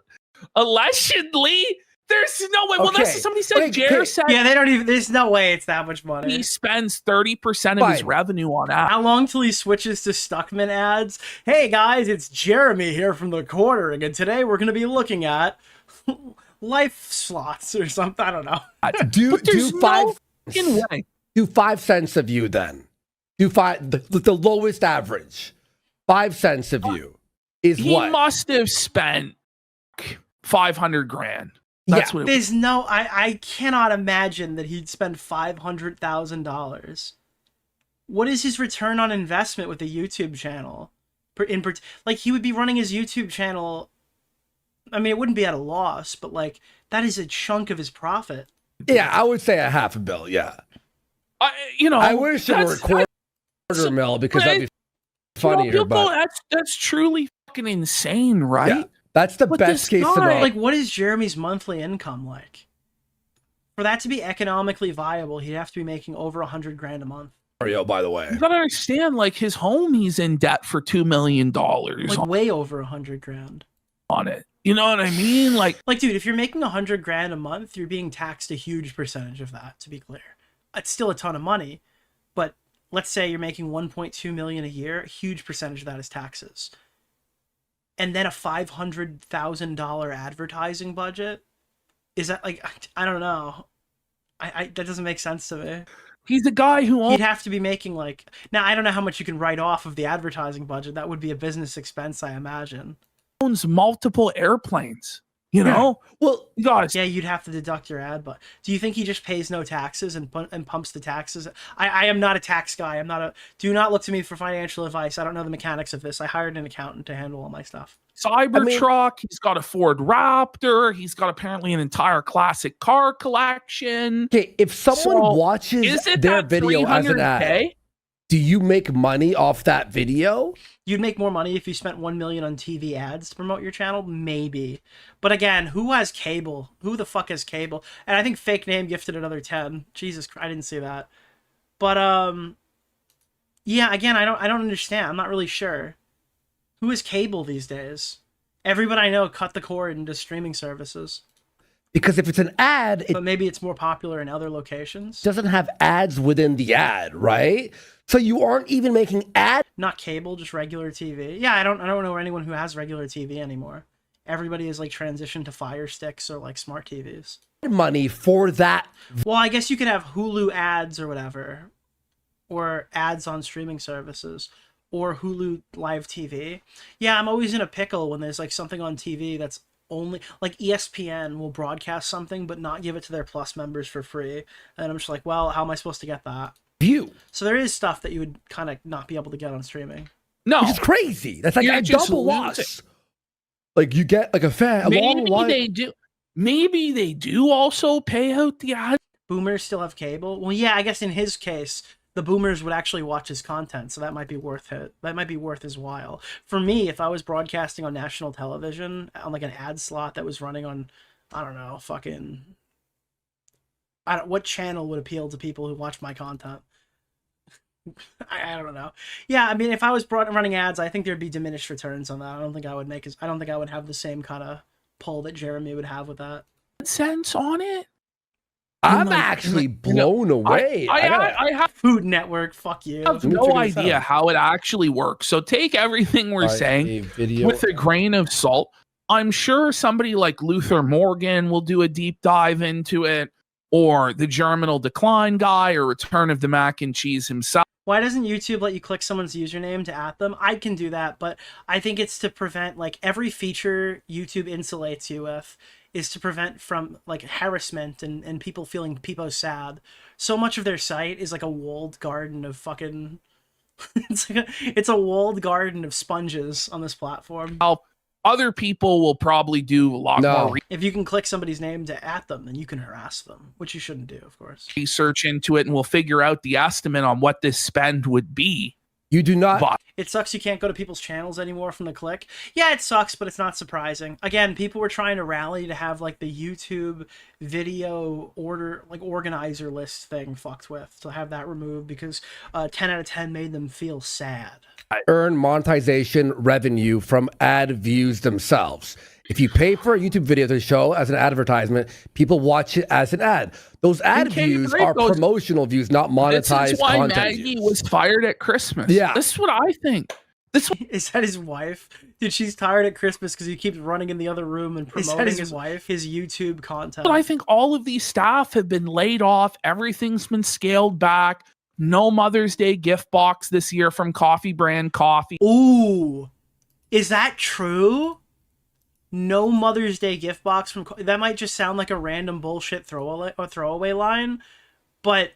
Allegedly. There's no way. Well, that's somebody said. Jer said. Yeah, they don't even. There's no way it's that much money. He spends 30% of his revenue on ads. How long till he switches to Stuckman ads? Hey guys, it's Jeremy here from TheQuartering, and today we're going to be looking at life slots or something. I don't know. Do 5 cents a view then. Do the lowest average. 5 cents a view is what he must have spent. $500,000. That's what there's no I cannot imagine that he'd spend $500,000. What is his return on investment with the YouTube channel? Like, he would be running his YouTube channel. I mean, it wouldn't be at a loss, but like that is a chunk of his profit. Yeah, I would say $500 million. Yeah, I wish it were a quarter mil because that'd be funnier. But that's truly fucking insane, right? Yeah, that's the best case scenario. Like, what is Jeremy's monthly income like? For that to be economically viable, he'd have to be making over $100,000 a month. By the way, you gotta understand, like, his home, he's in debt for $2 million, like way over $100,000 on it. You know what I mean? Like, dude, if you're making $100,000 a month, you're being taxed a huge percentage of that. To be clear, it's still a ton of money, but let's say you're making $1.2 million a year, a huge percentage of that is taxes, and then a $500,000 advertising budget. Is that like, I don't know. I that doesn't make sense to me. He's a guy who he'd have to be making like, now I don't know how much you can write off of the advertising budget. That would be a business expense, I imagine. Owns multiple airplanes, you know? Well, guys. Yeah, you'd have to deduct your ad, but do you think he just pays no taxes and pumps the taxes? I am not a tax guy. Do not look to me for financial advice. I don't know the mechanics of this. I hired an accountant to handle all my stuff. Cybertruck, he's got a Ford Raptor, he's got apparently an entire classic car collection. Okay, if someone watches their video as an ad, do you make money off that video? You'd make more money if you spent $1 million on TV ads to promote your channel, maybe. But again, who has cable? Who the fuck has cable? And I think Fake Name gifted another 10. Jesus Christ, I didn't see that. But yeah, again, I don't understand. I'm not really sure. Who has cable these days? Everyone I know cut the cord into streaming services. Because if it's an ad, but maybe it's more popular in other locations. Doesn't have ads within the ad, right? So you aren't even making ads. Not cable, just regular TV. Yeah, I don't know anyone who has regular TV anymore. Everybody is like transitioned to Fire Sticks or like smart TVs. Money for that. Well, I guess you could have Hulu ads or whatever, or ads on streaming services, or Hulu Live TV. Yeah, I'm always in a pickle when there's like something on TV that's only like ESPN will broadcast something but not give it to their Plus members for free, and I'm just like, well, how am I supposed to get that view? So there is stuff that you would kind of not be able to get on streaming. No, it's crazy. That's like a double loss. Like you get like a fan. Maybe they do also pay out the ad. Boomers still have cable. Well, yeah, I guess in his case, the boomers would actually watch his content, so that might be worth it. That might be worth his while. For me, if I was broadcasting on national television on like an ad slot that was running on, I don't know, what channel would appeal to people who watch my content? I don't know. Yeah, I mean, if I was running ads, I think there'd be diminished returns on that. I don't think I would have the same kind of pull that Jeremy would have with that. Sense on it. I'm actually blown away. I have Food Network. Fuck you. I have no idea how it actually works. So take everything we're saying with a grain of salt. I'm sure somebody like Luther Morgan will do a deep dive into it, or the Germinal Decline guy, or Return of the Mac and Cheese himself. Why doesn't YouTube let you click someone's username to at them? I can do that, but I think it's to prevent, like, every feature YouTube insulates you with is to prevent from like harassment and people feeling sad. So much of their site is like a walled garden of fucking it's a walled garden of sponges on this platform. Other people will probably do a lot more. If you can click somebody's name to at them, then you can harass them, which you shouldn't do, of course. Research into it, and we'll figure out the estimate on what this spend would be. You do not. It sucks you can't go to people's channels anymore from the click. Yeah, it sucks, but it's not surprising. Again, people were trying to rally to have like the YouTube video organizer list thing fucked with, to have that removed because 10 out of 10 made them feel sad. Earn monetization revenue from ad views themselves. If you pay for a YouTube video to show as an advertisement, people watch it as an ad. Those ad views are promotional views, not monetized This is why content Maggie views. was fired at Christmas. Yeah. This is what I think. Is that his wife? Dude, she's tired at Christmas because he keeps running in the other room and promoting his wife, his YouTube content. But I think all of these staff have been laid off. Everything's been scaled back. No Mother's Day gift box this year from Coffee Brand Coffee. Ooh, is that true? No Mother's Day gift box from that might just sound like a random bullshit throwaway line, but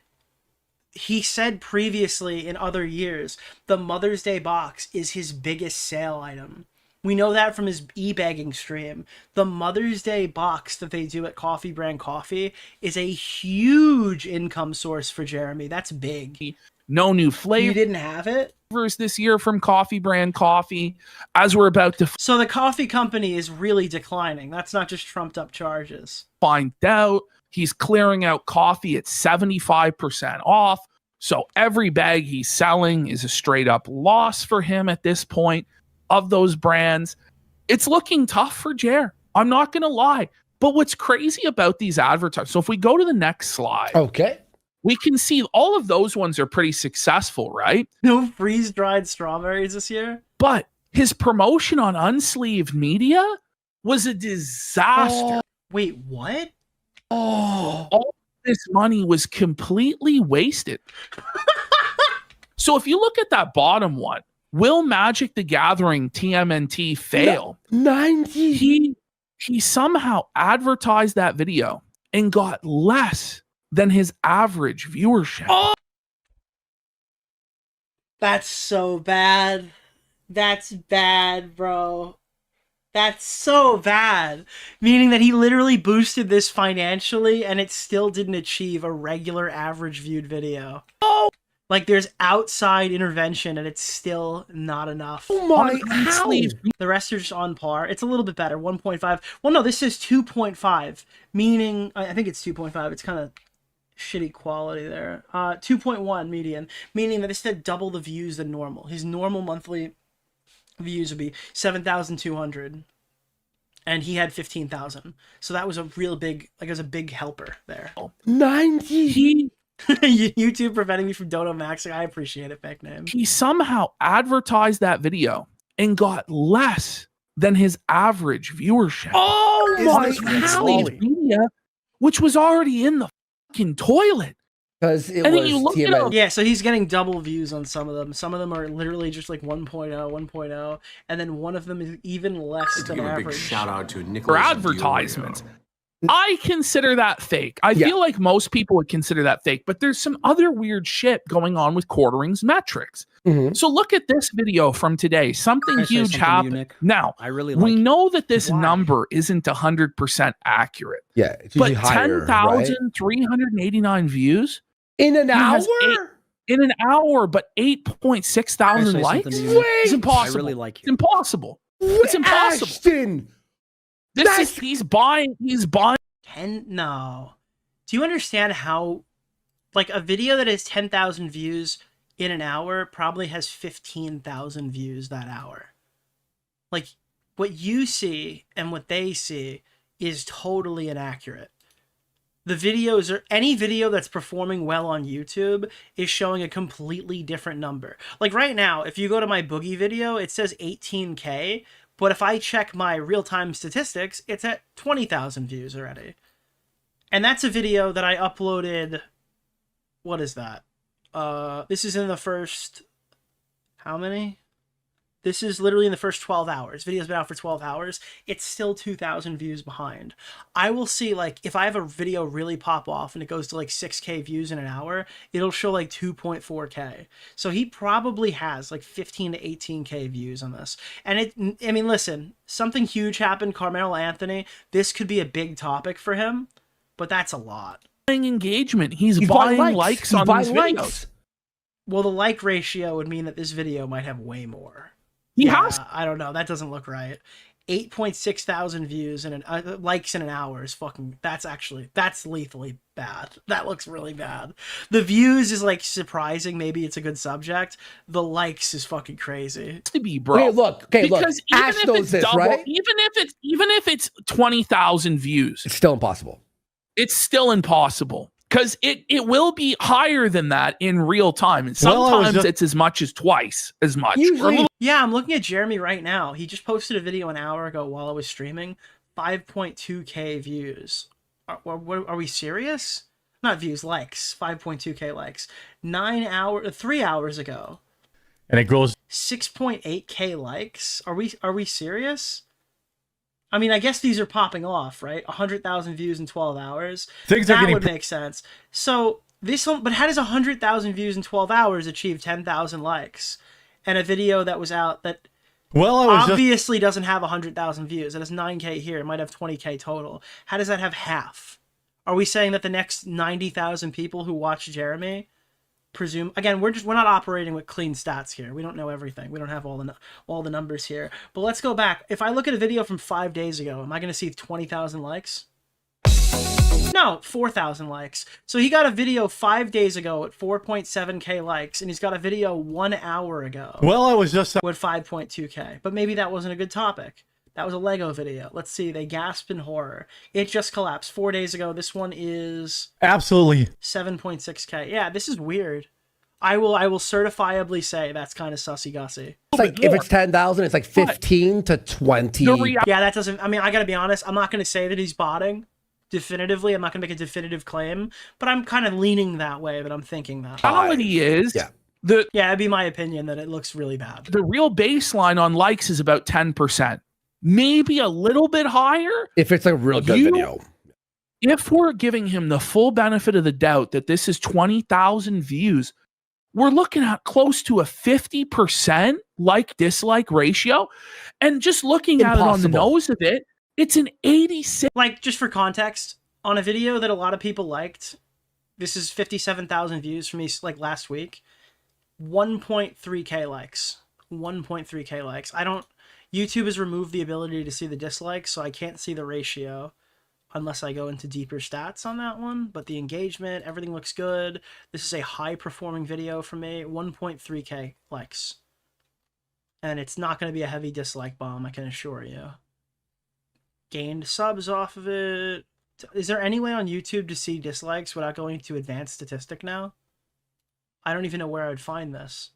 he said previously in other years, the Mother's Day box is his biggest sale item. We know that from his e-bagging stream. The Mother's Day box that they do at Coffee Brand Coffee is a huge income source for Jeremy. That's big. No new flavors. You didn't have it? This year from Coffee Brand Coffee, as we're about to so the coffee company is really declining. That's not just trumped up charges. Find out he's clearing out coffee at 75% off. So every bag he's selling is a straight up loss for him at this point of those brands. It's looking tough for Jer. I'm not going to lie. But what's crazy about these advertisements, so if we go to the next slide. Okay. We can see all of those ones are pretty successful, right? No freeze-dried strawberries this year. But his promotion on Unsleeved Media was a disaster. Wait, what? All this money was completely wasted. So if you look at that bottom one, will Magic the Gathering TMNT fail? 90. He somehow advertised that video and got less than his average viewership. Oh! That's so bad. That's bad, bro. That's so bad. Meaning that he literally boosted this financially and it still didn't achieve a regular average viewed video. Oh! Like there's outside intervention and it's still not enough. Oh my, how? The rest are just on par. It's a little bit better, 1.5. Well, no, this says 2.5, meaning, I think it's 2.5. It's kind of shitty quality there. 2.1 median, meaning that this had double the views than normal. His normal monthly views would be 7,200 and he had 15,000. So that was a real big, like it was a big helper there. 90. YouTube preventing me from Dono Maxing. I appreciate it, fake name. He somehow advertised that video and got less than his average viewership. Oh my Media, which was already in the fucking toilet. Because it and was then you look at it, yeah, so he's getting double views on some of them. Some of them are literally just like 1.0, 1.0, and then one of them is even less than average. A big shout out to for Nicholas advertisements. I consider that fake. I feel like most people would consider that fake, but there's some other weird shit going on with Quartering's metrics. So look at this video from today. Something huge happened. Now, we know that this number isn't 100% accurate. Yeah, it's but usually higher, 10,389 views in an hour? In an hour, but 8.6 thousand likes? It's impossible. I really like you. It's impossible. It's impossible. Ashton! He's buying 10. No. Do you understand how, like, a video that has 10,000 views in an hour probably has 15,000 views that hour? Like, what you see and what they see is totally inaccurate. The videos are, any video that's performing well on YouTube is showing a completely different number. Like right now, if you go to my Boogie video, it says 18K. But if I check my real-time statistics, it's at 20,000 views already. And that's a video that I uploaded... What is that? This is in the first... How many? This is literally in the first 12 hours. Video's been out for 12 hours. It's still 2,000 views behind. I will see, like, if I have a video really pop off and it goes to, like, 6K views in an hour, it'll show, like, 2.4K. So he probably has, like, 15 to 18K views on this. And I mean, listen, something huge happened. Carmelo Anthony, this could be a big topic for him, but that's a lot. Engagement. He's buying likes on these videos. Well, the like ratio would mean that this video might have way more. I don't know. That doesn't look right. 8.6 thousand views and likes in an hour is fucking. That's lethally bad. That looks really bad. The views is like surprising. Maybe it's a good subject. The likes is fucking crazy. To be bro. Okay, look. Because Ash knows this, right? Even if it's 20,000 views, it's still impossible. It's still impossible. Because it will be higher than that in real time. And sometimes it's as much as twice as much. Yeah, I'm looking at Jeremy right now. He just posted a video an hour ago while I was streaming. 5.2K views. Are we serious? Not views, likes. 5.2K likes. 3 hours ago. And it grows 6.8K likes. Are we serious? I mean, I guess these are popping off, right? 100,000 views in 12 hours. That would make sense. So This one, but how does 100,000 views in 12 hours achieve 10,000 likes? And a video that was out that obviously doesn't have 100,000 views. It has 9K here. It might have 20K total. How does that have half? Are we saying that the next 90,000 people who watch Jeremy presume, again, we're not operating with clean stats here. We don't know everything. We don't have all the numbers here. But let's go back. If I look at a video from 5 days ago, am I going to see 20,000 likes? No, 4,000 likes. So he got a video 5 days ago at 4.7K likes, and he's got a video 1 hour ago. Well, I was just with 5.2K, but maybe that wasn't a good topic. That was a Lego video. Let's see. They gasped in horror. It just collapsed 4 days ago. This one is absolutely 7.6K. Yeah, this is weird. I will certifiably say that's kind of sussy-gussy. It's like if it's 10,000, it's like 15 to 20. Yeah, that doesn't. I mean, I gotta be honest. I'm not gonna say that he's botting. Definitively, I'm not gonna make a definitive claim, but I'm kind of leaning that way. But I'm thinking that reality is, it'd be my opinion that it looks really bad. The real baseline on likes is about 10%, maybe a little bit higher if it's a real good video. If we're giving him the full benefit of the doubt that this is 20,000 views, we're looking at close to a 50% like-dislike ratio, and just looking at it on the nose of it, it's an 86. Like, just for context, on a video that a lot of people liked, this is 57,000 views for me, like last week, 1.3K likes. 1.3K likes. YouTube has removed the ability to see the dislikes, so I can't see the ratio unless I go into deeper stats on that one. But the engagement, everything looks good. This is a high-performing video for me. 1.3K likes. And it's not going to be a heavy dislike bomb, I can assure you. Gained subs off of it. Is there any way on YouTube to see dislikes without going to advanced statistic now? I don't even know where I would find this.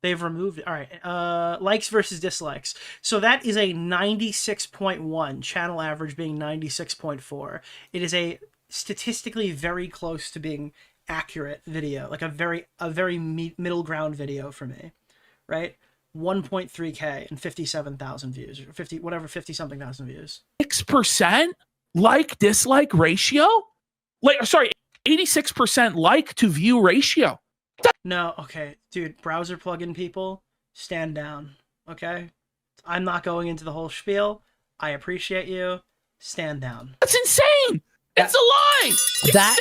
They've removed it. All right. Likes versus dislikes. So that is a 96.1, channel average being 96.4. It is a statistically very close to being accurate video, like a very middle ground video for me, right? 1.3K and 57,000 views, or 50 something thousand views. 6% like dislike ratio? 86% like to view ratio. No, okay, dude, browser plugin people, stand down, okay? I'm not going into the whole spiel. I appreciate you. Stand down. That's insane. It's a lie. Insane.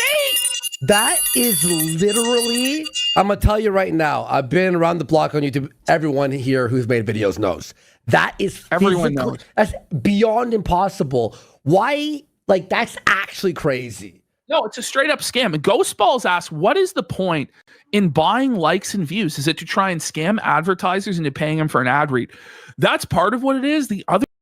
That is literally, I'm going to tell you right now, I've been around the block on YouTube. Everyone here who's made videos knows. That is everyone knows. That's beyond impossible. Why? Like, that's actually crazy. No, it's a straight up scam. And Ghostballs asks, what is the point in buying likes and views? Is it to try and scam advertisers into paying them for an ad read? That's part of what it is.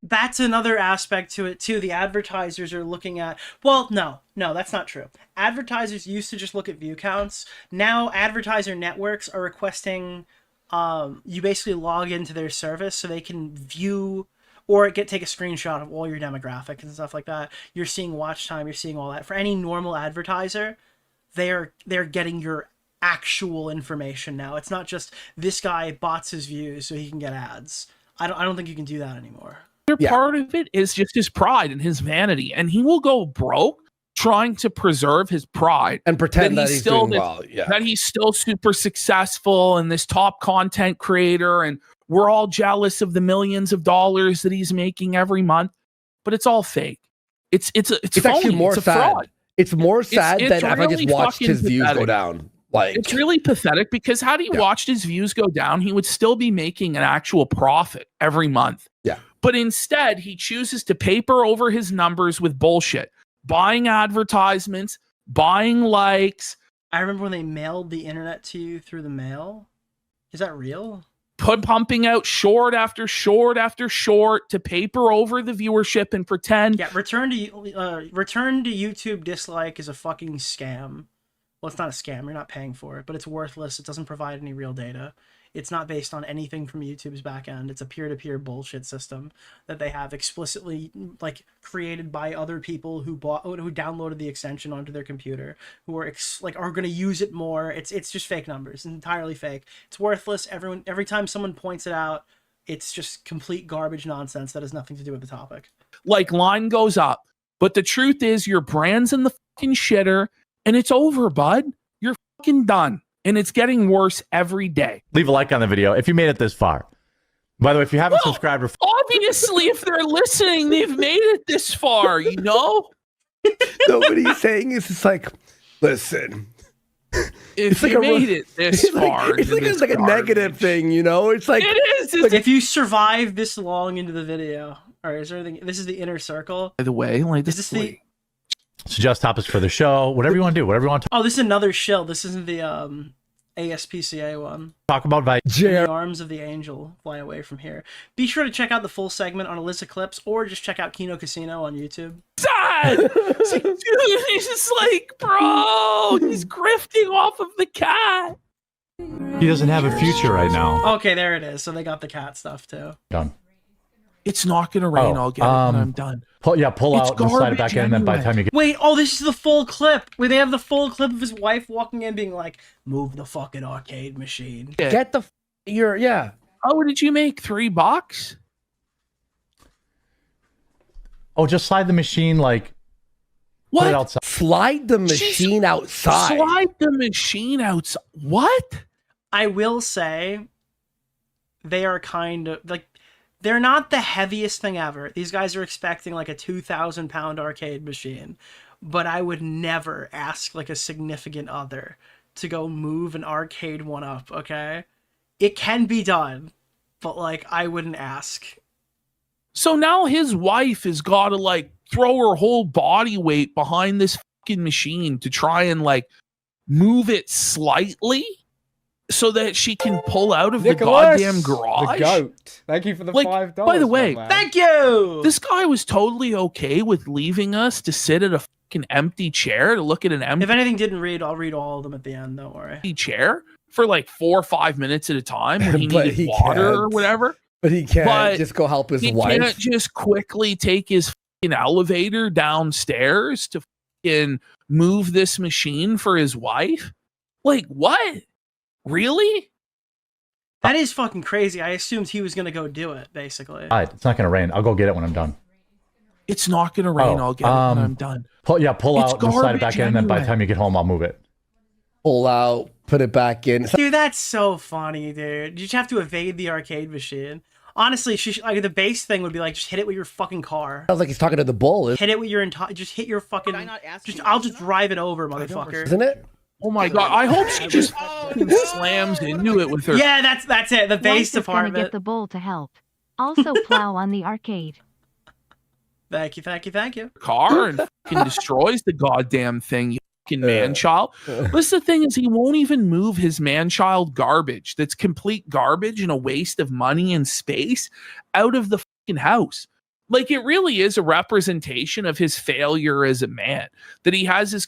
That's another aspect to it too. The advertisers are looking at, well, no, that's not true. Advertisers used to just look at view counts. Now advertiser networks are requesting you basically log into their service so they can view or take a screenshot of all your demographics and stuff like that. You're seeing watch time, you're seeing all that. For any normal advertiser, they're getting your actual information now. It's not just this guy bots his views so he can get ads. I don't think you can do that anymore. Part of it is just his pride and his vanity, and he will go broke trying to preserve his pride and pretend that he's still doing well. That he's still super successful and this top content creator, and we're all jealous of the millions of dollars that he's making every month. But it's all fake. It's actually more sad. Fraud. It's more sad than if I really just watched his views pathetic. go down. Like, it's really pathetic because had he watched his views go down, he would still be making an actual profit every month. Yeah. But instead, he chooses to paper over his numbers with bullshit, buying advertisements, buying likes. I remember when they mailed the internet to you through the mail. Is that real? Pumping out short after short after short to paper over the viewership and pretend. Yeah, return to YouTube dislike is a fucking scam. Well, it's not a scam. You're not paying for it, but it's worthless. It doesn't provide any real data. It's not based on anything from YouTube's backend. It's a peer-to-peer bullshit system that they have explicitly like created by other people who downloaded the extension onto their computer, who are going to use it more. It's just fake numbers. It's entirely fake. It's worthless. Every time someone points it out, it's just complete garbage nonsense that has nothing to do with the topic. Like, line goes up, but the truth is your brand's in the fucking shitter. And it's over, bud. You're fucking done. And it's getting worse every day. Leave a like on the video if you made it this far. By the way, if you haven't subscribed, obviously, if they're listening, they've made it this far, you know? No, what he's saying is, it's like, listen. If you made it this far. It's like a negative thing, you know? It's like. It is. Like, if you survive this long into the video, or is there anything? This is the inner circle. By the way, like, is this the. Suggest topics for the show, whatever you want to do, whatever you want to Oh, this is another shill. This isn't the ASPCA one. talk about. The arms of the angel fly away from here. Be sure to check out the full segment on Alyssa Clips, or just check out Kino Casino on YouTube. Dude, he's just like, bro, he's grifting off of the cat. He doesn't have a future right now. Okay, there it is. So they got the cat stuff too. Done. It's not gonna rain. I'll get it when I'm done. Pull It's out and slide it back in, and then by the time you get. Wait, oh, this is the full clip where they have the full clip of his wife walking in, being like, "Move the fucking arcade machine." Get the yeah. Oh, did you make $3? Oh, just slide the machine like. What? Put it outside. Slide the machine outside. Slide the machine outside. What? I will say, they are kind of like. They're not the heaviest thing ever. These guys are expecting like a 2,000-pound arcade machine. But I would never ask like a significant other to go move an arcade one up, okay? It can be done, but like I wouldn't ask. So now his wife has got to like throw her whole body weight behind this fucking machine to try and like move it slightly so that she can pull out of Nicholas, the goddamn garage. The goat. Thank you for the $5. By the way, thank you. This guy was totally okay with leaving us to sit at a fucking empty chair to look at an empty. If anything didn't read, I'll read all of them at the end. Don't worry. Chair for like 4 or 5 minutes at a time when he needed water or whatever. But he can't just go help his wife. He can't just quickly take his fucking elevator downstairs to fucking move this machine for his wife. Like what? Really? That is fucking crazy. I assumed he was going to go do it, basically. All right, it's not going to rain. I'll go get it when I'm done. It's not going to rain. I'll get it when I'm done. Pull out and slide it back in, and then by the time you get home, I'll move it. Pull out, put it back in. Dude, that's so funny, dude. You just have to evade the arcade machine. Honestly, like the base thing would be like, just hit it with your fucking car. Sounds like he's talking to the bull. Hit it with your entire. Just hit your fucking. I'll just drive it over, motherfucker. Isn't it? Oh my god! I hope she just slams into it with her. Yeah, that's it. The base department. Gonna get the bull to help. Also plow on the arcade. Thank you. Car and fucking destroys the goddamn thing. You fucking man-child. But the thing is, he won't even move his man-child garbage. That's complete garbage and a waste of money and space out of the fucking house. Like it really is a representation of his failure as a man. That he has his.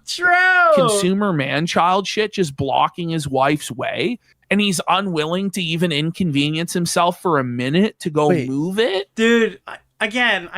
True. Consumer man-child shit just blocking his wife's way, and he's unwilling to even inconvenience himself for a minute to go move it. Dude, I don't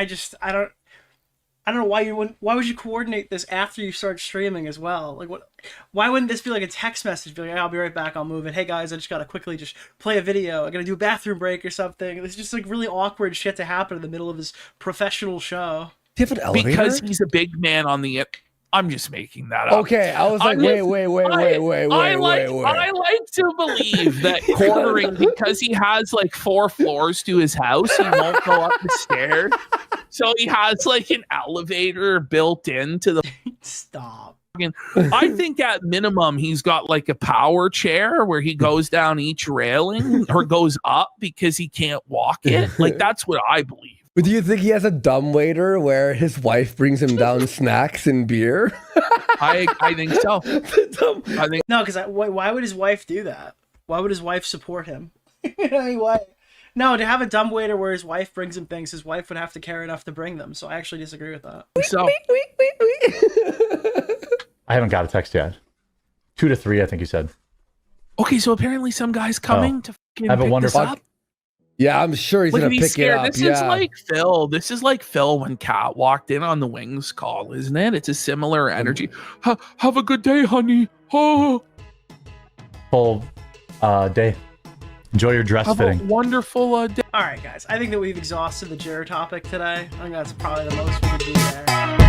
know why would you coordinate this after you start streaming as well? Like what? Why wouldn't this be like a text message? Be like, hey, I'll be right back. I'll move it. Hey guys, I just gotta quickly just play a video. I gotta do a bathroom break or something. It's just like really awkward shit to happen in the middle of his professional show. Do you have an elevator? Because he's a big man on the. I'm just making that up. Okay, I was like, wait. I like to believe that quartering, because he has like 4 floors to his house, he won't go up the stairs. So he has like an elevator built into the. Stop. I think at minimum he's got like a power chair where he goes down each railing or goes up because he can't walk it. Like that's what I believe. But do you think he has a dumbwaiter where his wife brings him down snacks and beer? I think so. I think no, because why would his wife do that? Why would his wife support him? Anyway, no, to have a dumbwaiter where his wife brings him things, his wife would have to care enough to bring them. So I actually disagree with that. So I haven't got a text yet. 2 to 3, I think you said. Okay, so apparently some guy's coming to fucking have a pick wonderful. this up. Yeah, I'm sure he's gonna pick it up. This is like Phil. This is like Phil when Kat walked in on the Wings call, isn't it? It's a similar energy. Have a good day, honey. Oh. Full day. Enjoy your dress fitting. A wonderful day. All right, guys. I think that we've exhausted the Jer topic today. I think that's probably the most we can do there.